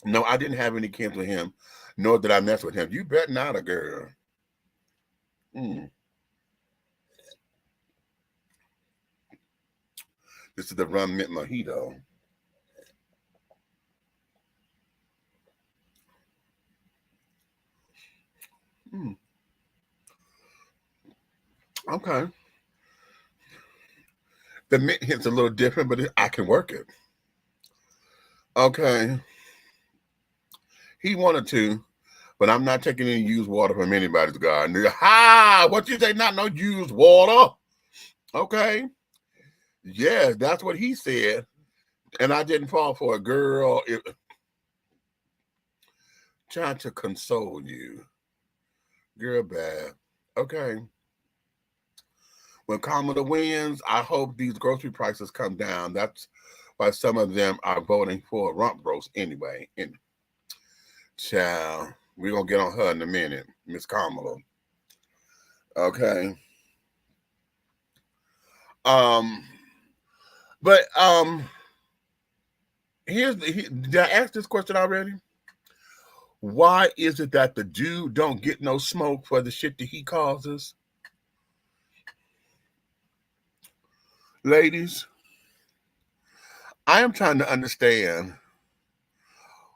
No, I didn't have any kids with him, nor did I mess with him. You bet not, a girl. This is the rum mint mojito. Okay. The mint hits a little different, but I can work it. Okay. He wanted to, but I'm not taking any used water from anybody's garden. Ha! What you say? Not no used water. Okay. Yeah, that's what he said. And I didn't fall for a girl. Trying to console you. Girl bad. Okay. When Kamala wins, I hope these grocery prices come down. That's why some of them are voting for rump roast anyway. And child, we're going to get on her in a minute, Miss Kamala. Okay. Did I ask this question already? Why is it that the dude don't get no smoke for the shit that he causes? Ladies, I am trying to understand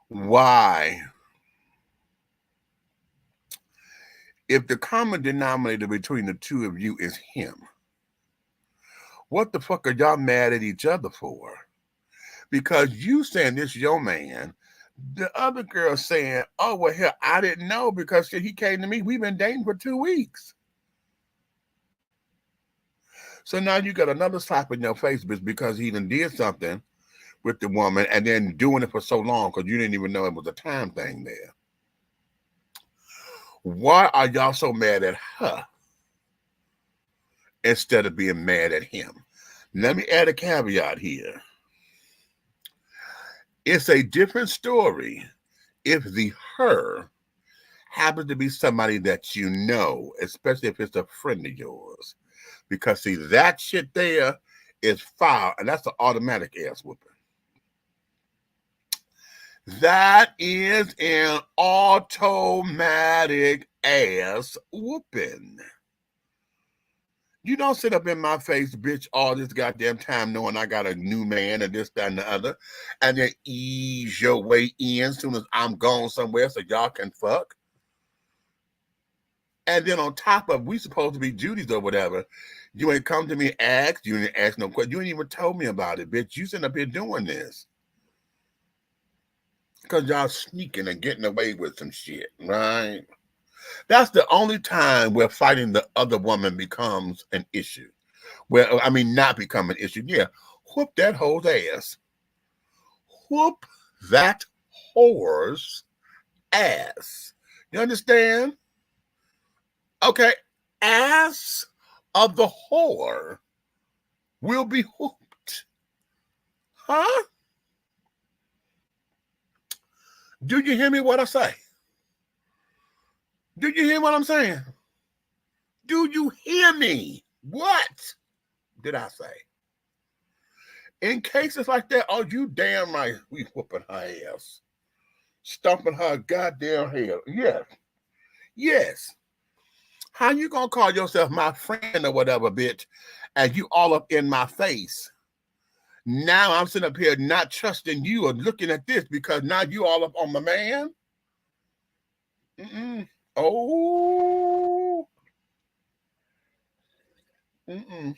why, if the common denominator between the two of you is him, what the fuck are y'all mad at each other for? Because you saying this your man, the other girl saying, oh, well, hell, I didn't know because he came to me. We've been dating for 2 weeks. So now you got another slap in your face, bitch, because he done did something with the woman and then doing it for so long because you didn't even know it was a time thing there. Why are y'all so mad at her instead of being mad at him? Let me add a caveat here. It's a different story if the her happens to be somebody that you know, especially if it's a friend of yours. Because, see, that shit there is foul, and that's an automatic ass whooping. That is an automatic ass whooping. You don't sit up in my face, bitch, all this goddamn time knowing I got a new man and this, that, and the other, and then ease your way in as soon as I'm gone somewhere so y'all can fuck. And then on top of, we supposed to be Judy's or whatever, you ain't come to me and ask, you didn't ask no question, you ain't even told me about it, bitch. You sitting up here doing this. Because y'all sneaking and getting away with some shit, right? That's the only time where fighting the other woman becomes an issue. Well, I mean, not become an issue. Yeah, whoop that whore's ass. Whoop that whore's ass. You understand? Okay, ass of the whore will be whooped. Huh? Do you hear me what I say? Do you hear what I'm saying? Do you hear me? What did I say? In cases like that, oh, you damn right, we whooping her ass. Stomping her goddamn head. Yes. Yes. How you gonna call yourself my friend or whatever, bitch, and you all up in my face? Now I'm sitting up here not trusting you or looking at this because now you all up on my man? Mm-mm. Oh. Mm-mm.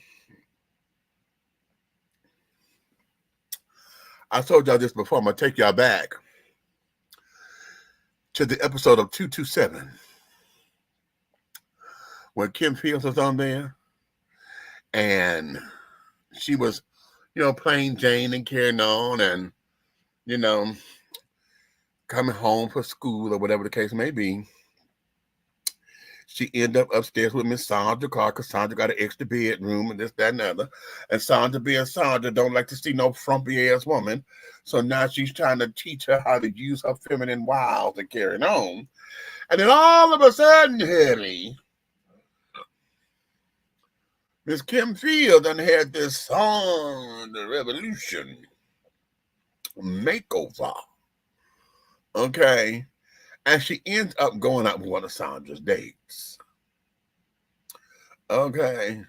I told y'all this before. I'm going to take y'all back to the episode of 227 when Kim Fields was on there and she was, playing Jane and carrying on and, coming home for school or whatever the case may be. She ended up upstairs with Miss Sandra because Sandra got an extra bedroom and this, that, and the other. And Sandra being Sandra don't like to see no frumpy-ass woman. So now she's trying to teach her how to use her feminine wiles and carrying on. And then all of a sudden, Harry, Miss Kim Field done had this song, The Revolution makeover. Okay. And she ends up going out with one of Sandra's dates. Okay.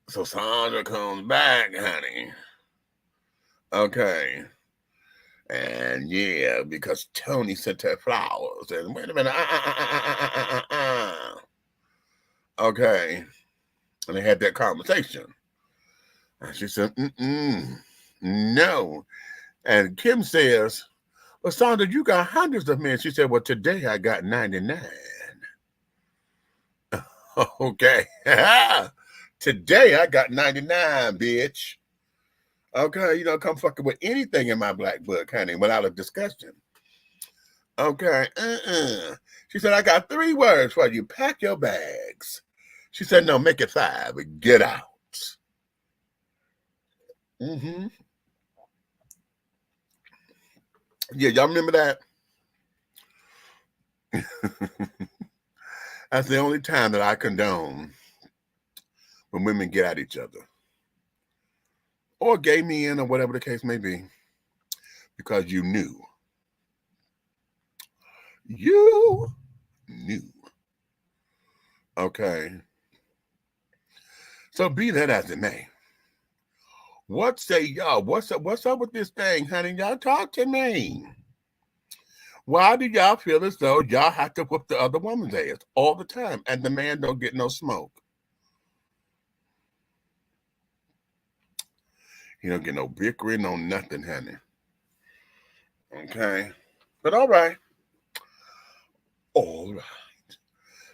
So Sandra comes back, honey. Okay. And yeah, because Tony sent her flowers. And wait a minute. Okay. And they had that conversation. And she said, no. And Kim says, well, Sandra, you got hundreds of men. She said, well, today I got 99. Okay. Today I got 99, bitch. Okay, come fucking with anything in my black book, honey, without a discussion. Okay. She said, I got 3 words for you. Pack your bags. She said, no, make it 5. Get out. Mm-hmm. Yeah, y'all remember that? That's the only time that I condone when women get at each other. Or gay men or whatever the case may be. Because you knew. You knew. Okay. So be that as it may. What say y'all? What's up with this thing, honey? Y'all talk to me. Why do y'all feel as though y'all have to whoop the other woman's ass all the time and the man don't get no smoke? He don't get no bickering, no nothing, honey. Okay. But all right. All right.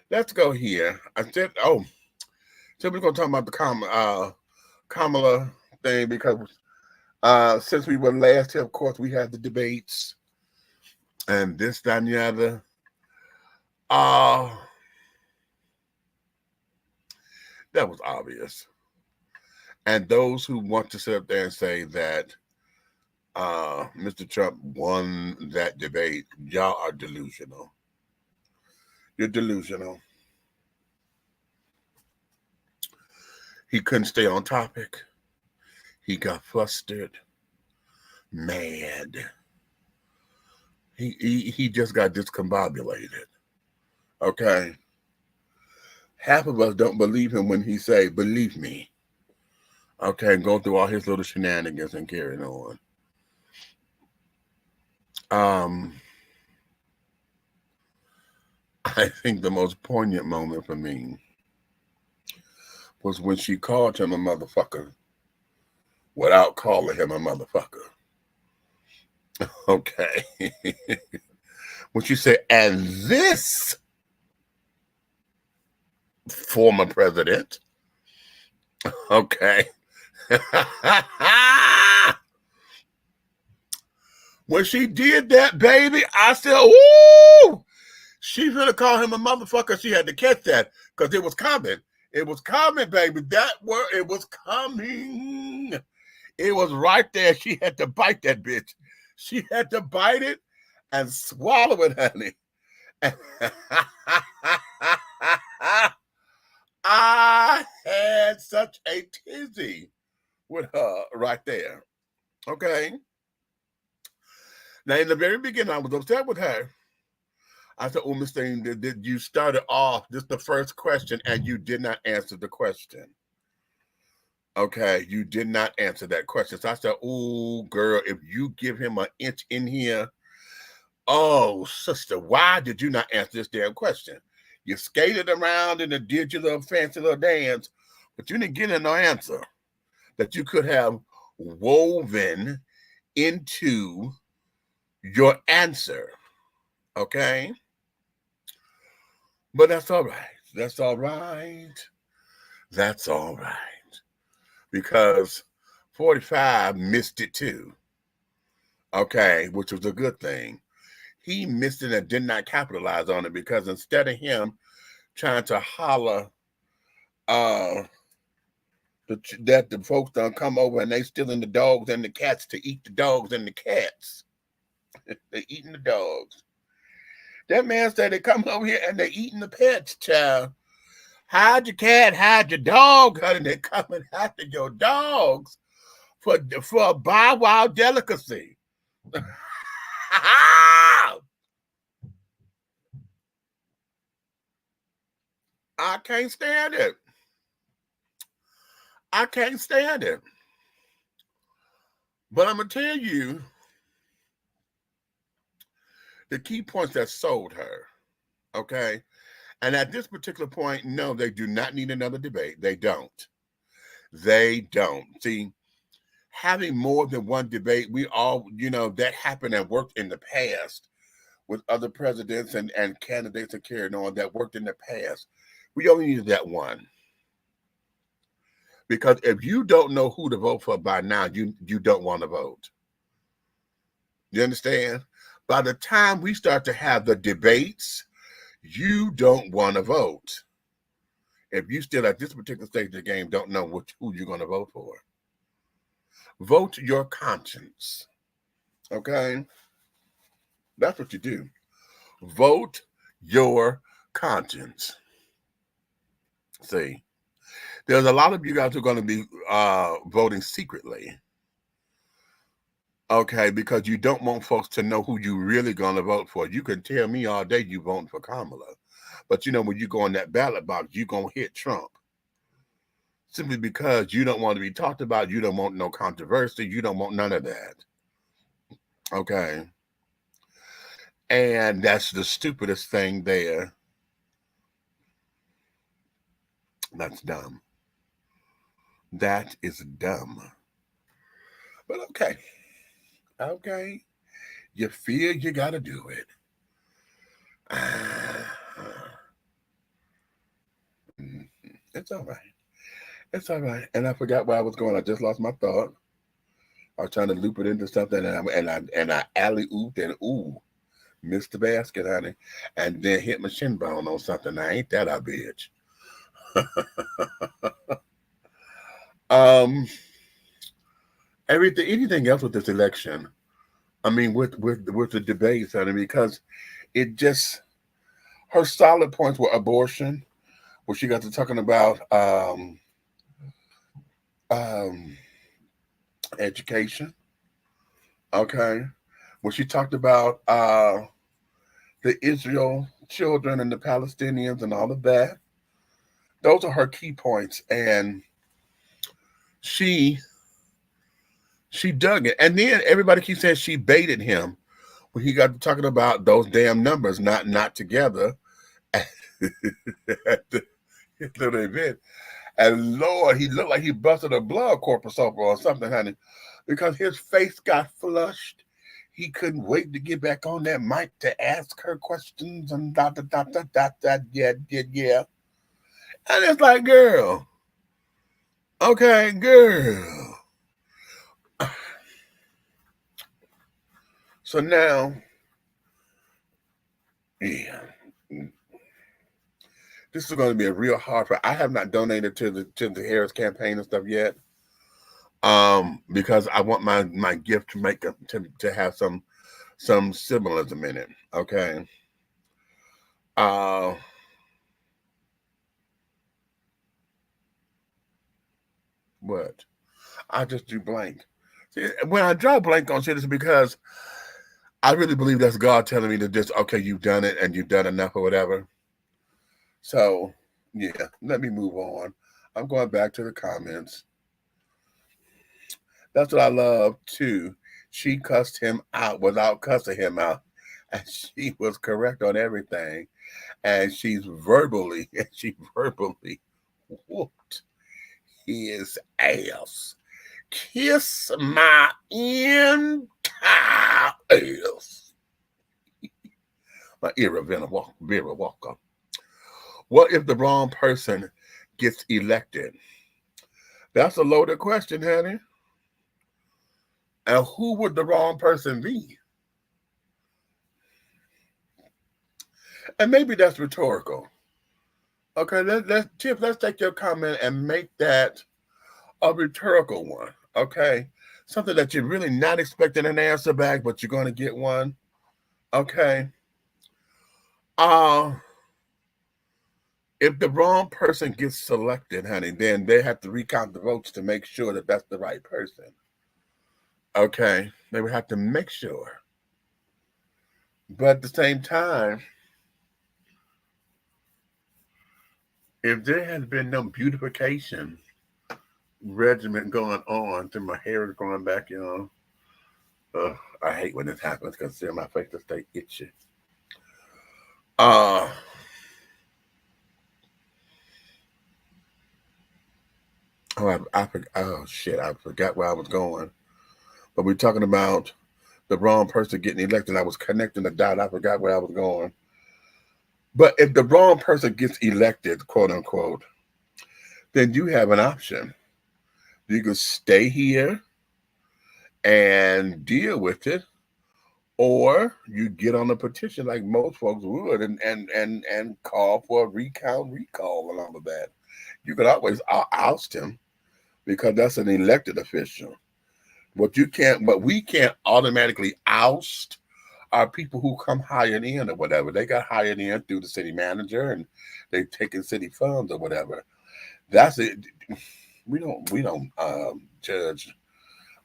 Let's go here. I said, so we're going to talk about the Kamala thing because since we were last here, of course, we had the debates and this, that, and the other. That was obvious. And those who want to sit up there and say that Mr. Trump won that debate, y'all are delusional. You're delusional. He couldn't stay on topic. He got flustered, mad. He just got discombobulated. Okay? Half of us don't believe him when he say, believe me. Okay, and go through all his little shenanigans and carrying on. I think the most poignant moment for me was when she called him a motherfucker without calling him a motherfucker. Okay. When she said, and this former president, okay. When she did that, baby, I said, ooh, she's gonna call him a motherfucker. She had to catch that because it was coming. It was coming, baby. That word, it was coming. It was right there. She had to bite that bitch. She had to bite it and swallow it, honey. I had such a tizzy with her right there. Okay. Now, in the very beginning, I was upset with her. I said, oh, Miss Thing, did you started off just the first question and you did not answer the question. Okay, you did not answer that question. So I said, oh, girl, if you give him an inch in here, oh, sister, why did you not answer this damn question? You skated around and did your little fancy little dance, but you didn't get no answer that you could have woven into your answer. Okay? But that's all right. That's all right. That's all right. Because 45 missed it too. Okay, which was a good thing. He missed it and did not capitalize on it because instead of him trying to holler that the folks done come over and they stealing the dogs and the cats to eat the dogs and the cats. They're eating the dogs. That man said they come over here and they're eating the pets, child. Hide your cat, hide your dog, honey. They're coming after your dogs for a Bow Wow delicacy. I can't stand it. I can't stand it. But I'm going to tell you the key points that sold her, okay? And at this particular point, no, they do not need another debate. They don't. They don't. See, having more than one debate, we all, that happened and worked in the past with other presidents and candidates that carried on that worked in the past. We only needed that one. Because if you don't know who to vote for by now, you don't want to vote. You understand? By the time we start to have the debates, you don't want to vote. If you still at this particular stage of the game don't know who you're going to vote for. Vote your conscience. Okay? That's what you do. Vote your conscience. See, there's a lot of you guys who are going to be voting secretly. Okay, because you don't want folks to know who you really going to vote for. You can tell me all day you voting for Kamala. But when you go in that ballot box, you're going to hit Trump. Simply because you don't want to be talked about. You don't want no controversy. You don't want none of that. Okay. And that's the stupidest thing there. That's dumb. That is dumb. But okay. Okay. You feel you got to do it. It's all right. It's all right. And I forgot where I was going. I just lost my thought. I was trying to loop it into something, and I alley-ooped and missed the basket, honey, and then hit my shin bone on something. Now, ain't that a bitch? Anything else with this election? I mean, with the debates, honey, because it just, her solid points were abortion, where she got to talking about education. Okay, where she talked about the Israel children and the Palestinians and all of that. Those are her key points, and she dug it. And then everybody keeps saying she baited him when he got to talking about those damn numbers not together at the little event. And Lord, he looked like he busted a blood corpuscle or something, honey, because his face got flushed. he couldn't wait to get back on that mic to ask her questions and dot. Yeah. And it's like, girl, okay, girl. So now, yeah, this is going to be a real hard part. I have not donated to the Harris campaign and stuff yet, because I want my gift to make to have some symbolism in it. Okay. What? I just do blank. See, when I draw blank on shit, it's because I really believe that's God telling me to just, okay, you've done it and you've done enough or whatever. So, yeah, let me move on. I'm going back to the comments. That's what I love, too. She cussed him out without cussing him out. And she was correct on everything. And she verbally whooped his ass. Kiss my entire ass. My era, Vera Walker. What if the wrong person gets elected? That's a loaded question, honey. And who would the wrong person be? And maybe that's rhetorical. Okay, let's take your comment and make that a rhetorical one. Okay, something that you're really not expecting an answer back, but you're going to get one. Okay. If the wrong person gets selected, honey, then they have to recount the votes to make sure that that's the right person. Okay, they would have to make sure. But at the same time, if there has been no beautification regimen going on, then my hair is going back, I hate when this happens because my face will stay itchy. Oh shit, I forgot where I was going. But we're talking about the wrong person getting elected. I was connecting the dot. I forgot where I was going. But if the wrong person gets elected, quote unquote, then you have an option. You can stay here and deal with it, or you get on a petition like most folks would and call for a recall and all of that. You could always oust him because that's an elected official. What we can't automatically oust are people who come hired in or whatever. They got hired in through the city manager and they've taken city funds or whatever. That's it. We don't judge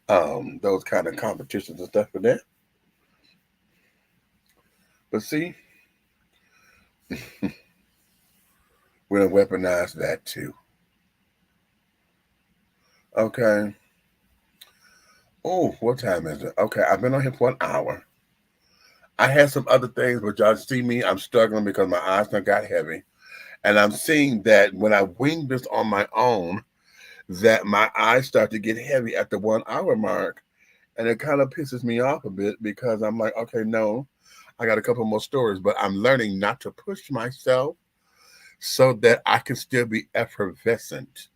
those kind of competitions and stuff for that. But see, we're gonna weaponize that too. Okay. Oh, what time is it? Okay, I've been on here for an hour. I had some other things, but y'all see me, I'm struggling because my eyes done got heavy. And I'm seeing that when I wing this on my own, that my eyes start to get heavy at the 1 hour mark. And it kind of pisses me off a bit because I'm like, okay, no, I got a couple more stories, but I'm learning not to push myself so that I can still be effervescent,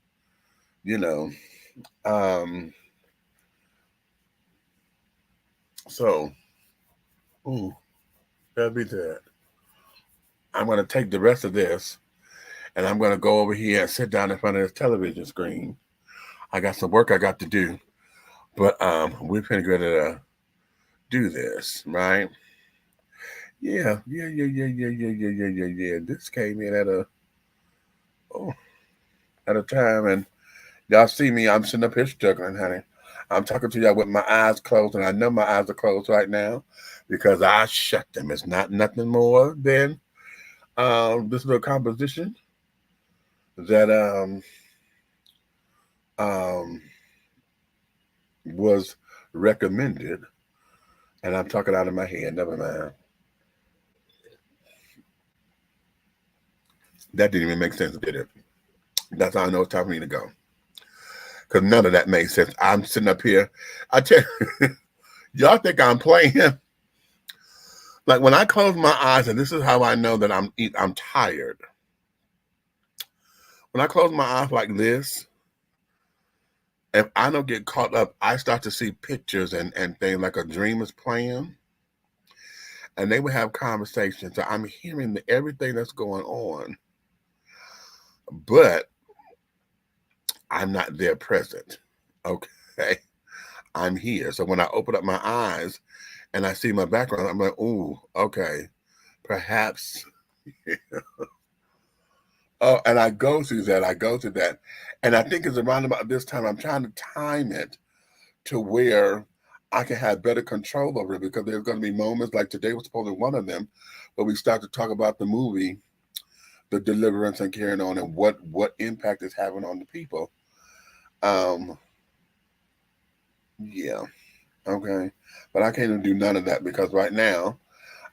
So, that'll be that. I'm going to take the rest of this and I'm going to go over here and sit down in front of this television screen. I got some work I got to do, but we're going to do this, right? Yeah. This came in at a time, and y'all see me, I'm sitting up here struggling, honey. I'm talking to y'all with my eyes closed, and I know my eyes are closed right now because I shut them. It's not nothing more than this little composition that was recommended, and I'm talking out of my head. Never mind. That didn't even make sense, did it? That's how I know it's time for me to go. Because none of that made sense. I'm sitting up here. I tell you, Y'all think I'm playing? Like when I close my eyes, and this is how I know that I'm tired. When I close my eyes like this, if I don't get caught up, I start to see pictures and things like a dream is playing. And they would have conversations. So I'm hearing everything that's going on, but I'm not there present. Okay. I'm here. So when I open up my eyes and I see my background, I'm like, ooh, okay, perhaps. Oh, and I go through that. And I think it's around about this time, I'm trying to time it to where I can have better control over it, because there's going to be moments like today was supposed to be one of them, where we start to talk about the movie, The Deliverance, and carrying on, and what impact it's having on the people. Yeah, okay. But I can't even do none of that, because right now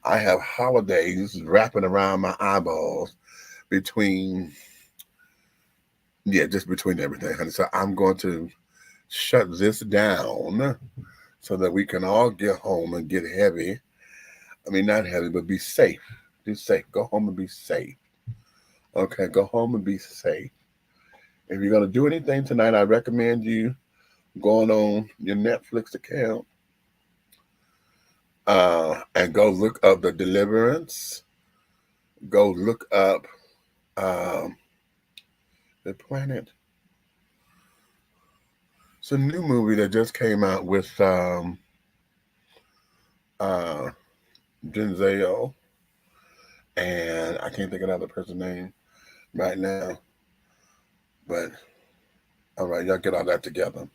I have holidays wrapping around my eyeballs between, just between everything, honey. So I'm going to shut this down so that we can all get home and get heavy. I mean, not heavy, but be safe. Be safe. Go home and be safe. Okay, go home and be safe. If you're going to do anything tonight, I recommend you going on your Netflix account and go look up The Deliverance. Go look up The Planet. It's a new movie that just came out with Denzel, and I can't think of another person's name right now. But all right, y'all get all that together.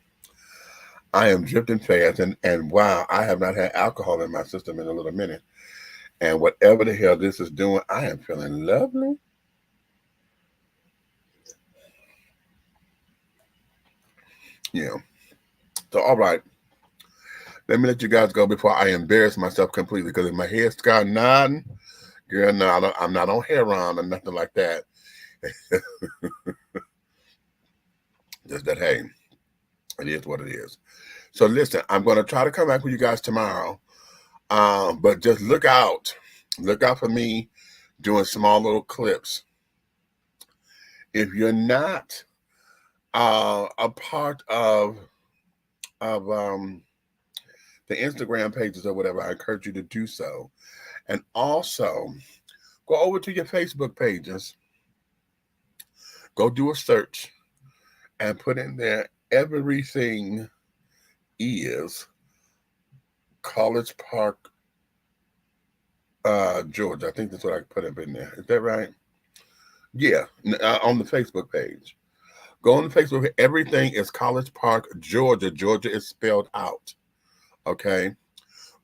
I am drifting fast, and wow, I have not had alcohol in my system in a little minute. And whatever the hell this is doing, I am feeling lovely. Yeah. So, all right. Let me let you guys go before I embarrass myself completely, because if my head starts nodding, girl, no, I'm not on heroin or nothing like that. Just that, hey, it is what it is. So listen, I'm going to try to come back with you guys tomorrow. But just look out. Look out for me doing small little clips. If you're not a part of the Instagram pages or whatever, I encourage you to do so. And also, go over to your Facebook pages. Go do a search and put in there, everything is College Park, Georgia. I think that's what I put up in there. Is that right? Yeah, on the Facebook page. Go on the Facebook. Everything is College Park, Georgia. Georgia is spelled out. Okay?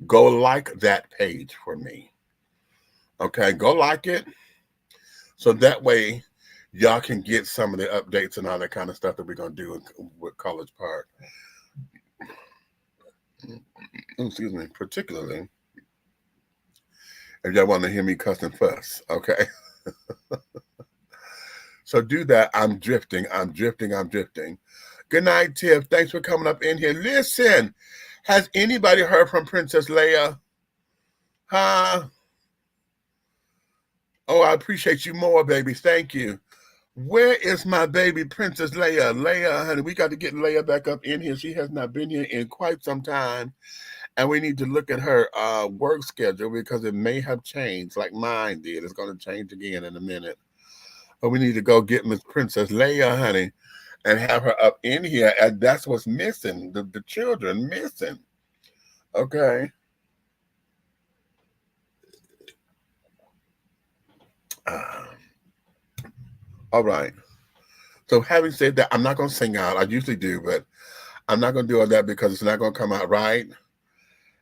Go like that page for me. Okay? Go like it. So that way, y'all can get some of the updates and all that kind of stuff that we're going to do with College Park. Excuse me. Particularly, if y'all want to hear me cuss and fuss. Okay? So do that. I'm drifting. Good night, Tiff. Thanks for coming up in here. Listen, has anybody heard from Princess Leia? Huh? Oh, I appreciate you more, baby. Thank you. Where is my baby Princess Leia? Leia, honey, we got to get Leia back up in here. She has not been here in quite some time. And we need to look at her work schedule, because it may have changed like mine did. It's going to change again in a minute. But we need to go get Miss Princess Leia, honey, and have her up in here. And that's what's missing, the children missing. Okay. All right. So having said that, I'm not going to sing out. I usually do, but I'm not going to do all that because it's not going to come out right.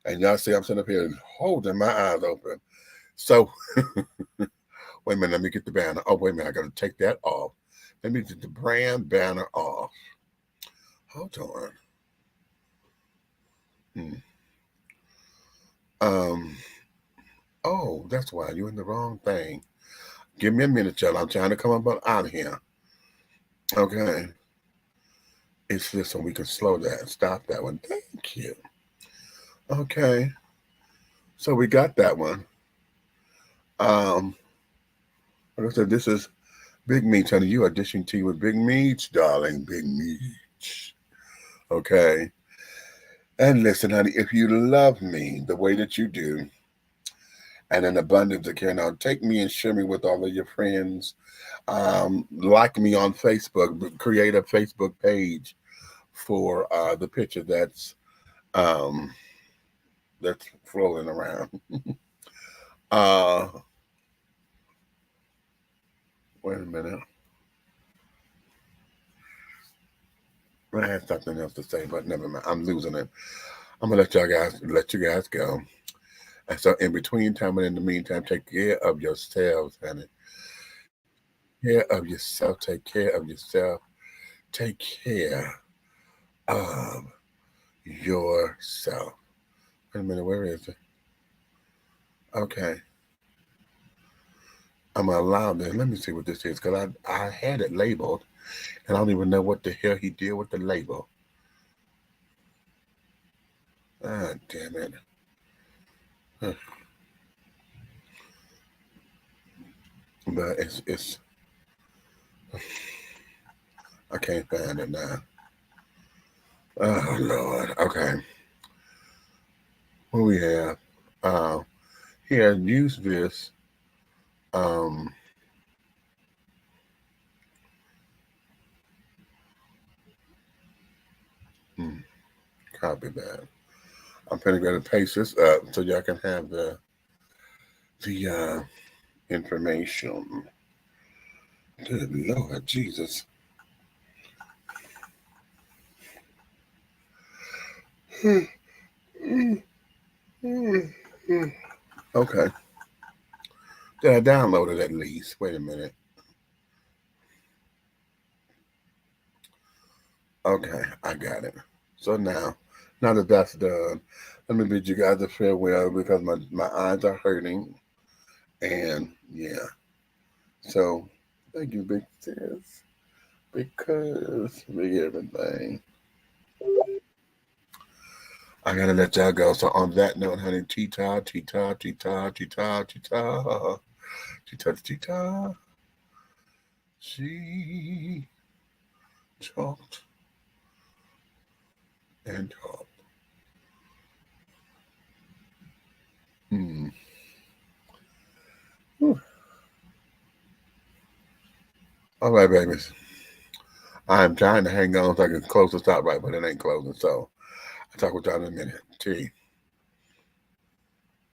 And y'all see I'm sitting up here holding my eyes open. So, wait a minute. Let me get the banner. Oh, wait a minute. I got to take that off. Let me get the brand banner off. Hold on. Oh, that's why you're in the wrong thing. Give me a minute, y'all. I'm trying to come up out of here. Okay. It's this one. We can slow that. Stop that one. Thank you. Okay. So we got that one. Like I said, this is Big Meats, honey. You are dishing tea with Big Meats, darling. Big Meats. Okay. And listen, honey, if you love me the way that you do, and an abundance of care, now take me and share me with all of your friends. Like me on Facebook, create a Facebook page for the picture that's floating around. Wait a minute. I had something else to say, but never mind. I'm losing it. I'm gonna let you guys go. And so in between time and in the meantime, take care of yourselves, honey. Care of yourself. Take care of yourself. Take care of yourself. Wait a minute, where is it? Okay. I'm gonna allow this. Let me see what this is, because I had it labeled, and I don't even know what the hell he did with the label. Ah, damn it. Huh. But it's I can't find it now. Oh Lord. Okay. What we have? Here, use this. Copy that. I'm gonna go to paste this up so y'all can have the information. Good Lord Jesus. Okay. Did I download it at least? Wait a minute. Okay, I got it. So now that that's done, let me bid you guys a farewell because my eyes are hurting. And yeah. So thank you, big sis. Because big everything. I gotta let y'all go. So on that note, honey, T-ta, T-ta, T-ta, T-ta, T-ta, T-ta, T-ta. She talked and talked. All right, babies. I'm trying to hang on so I can close this out right, but it ain't closing. So I'll talk with y'all in a minute. T.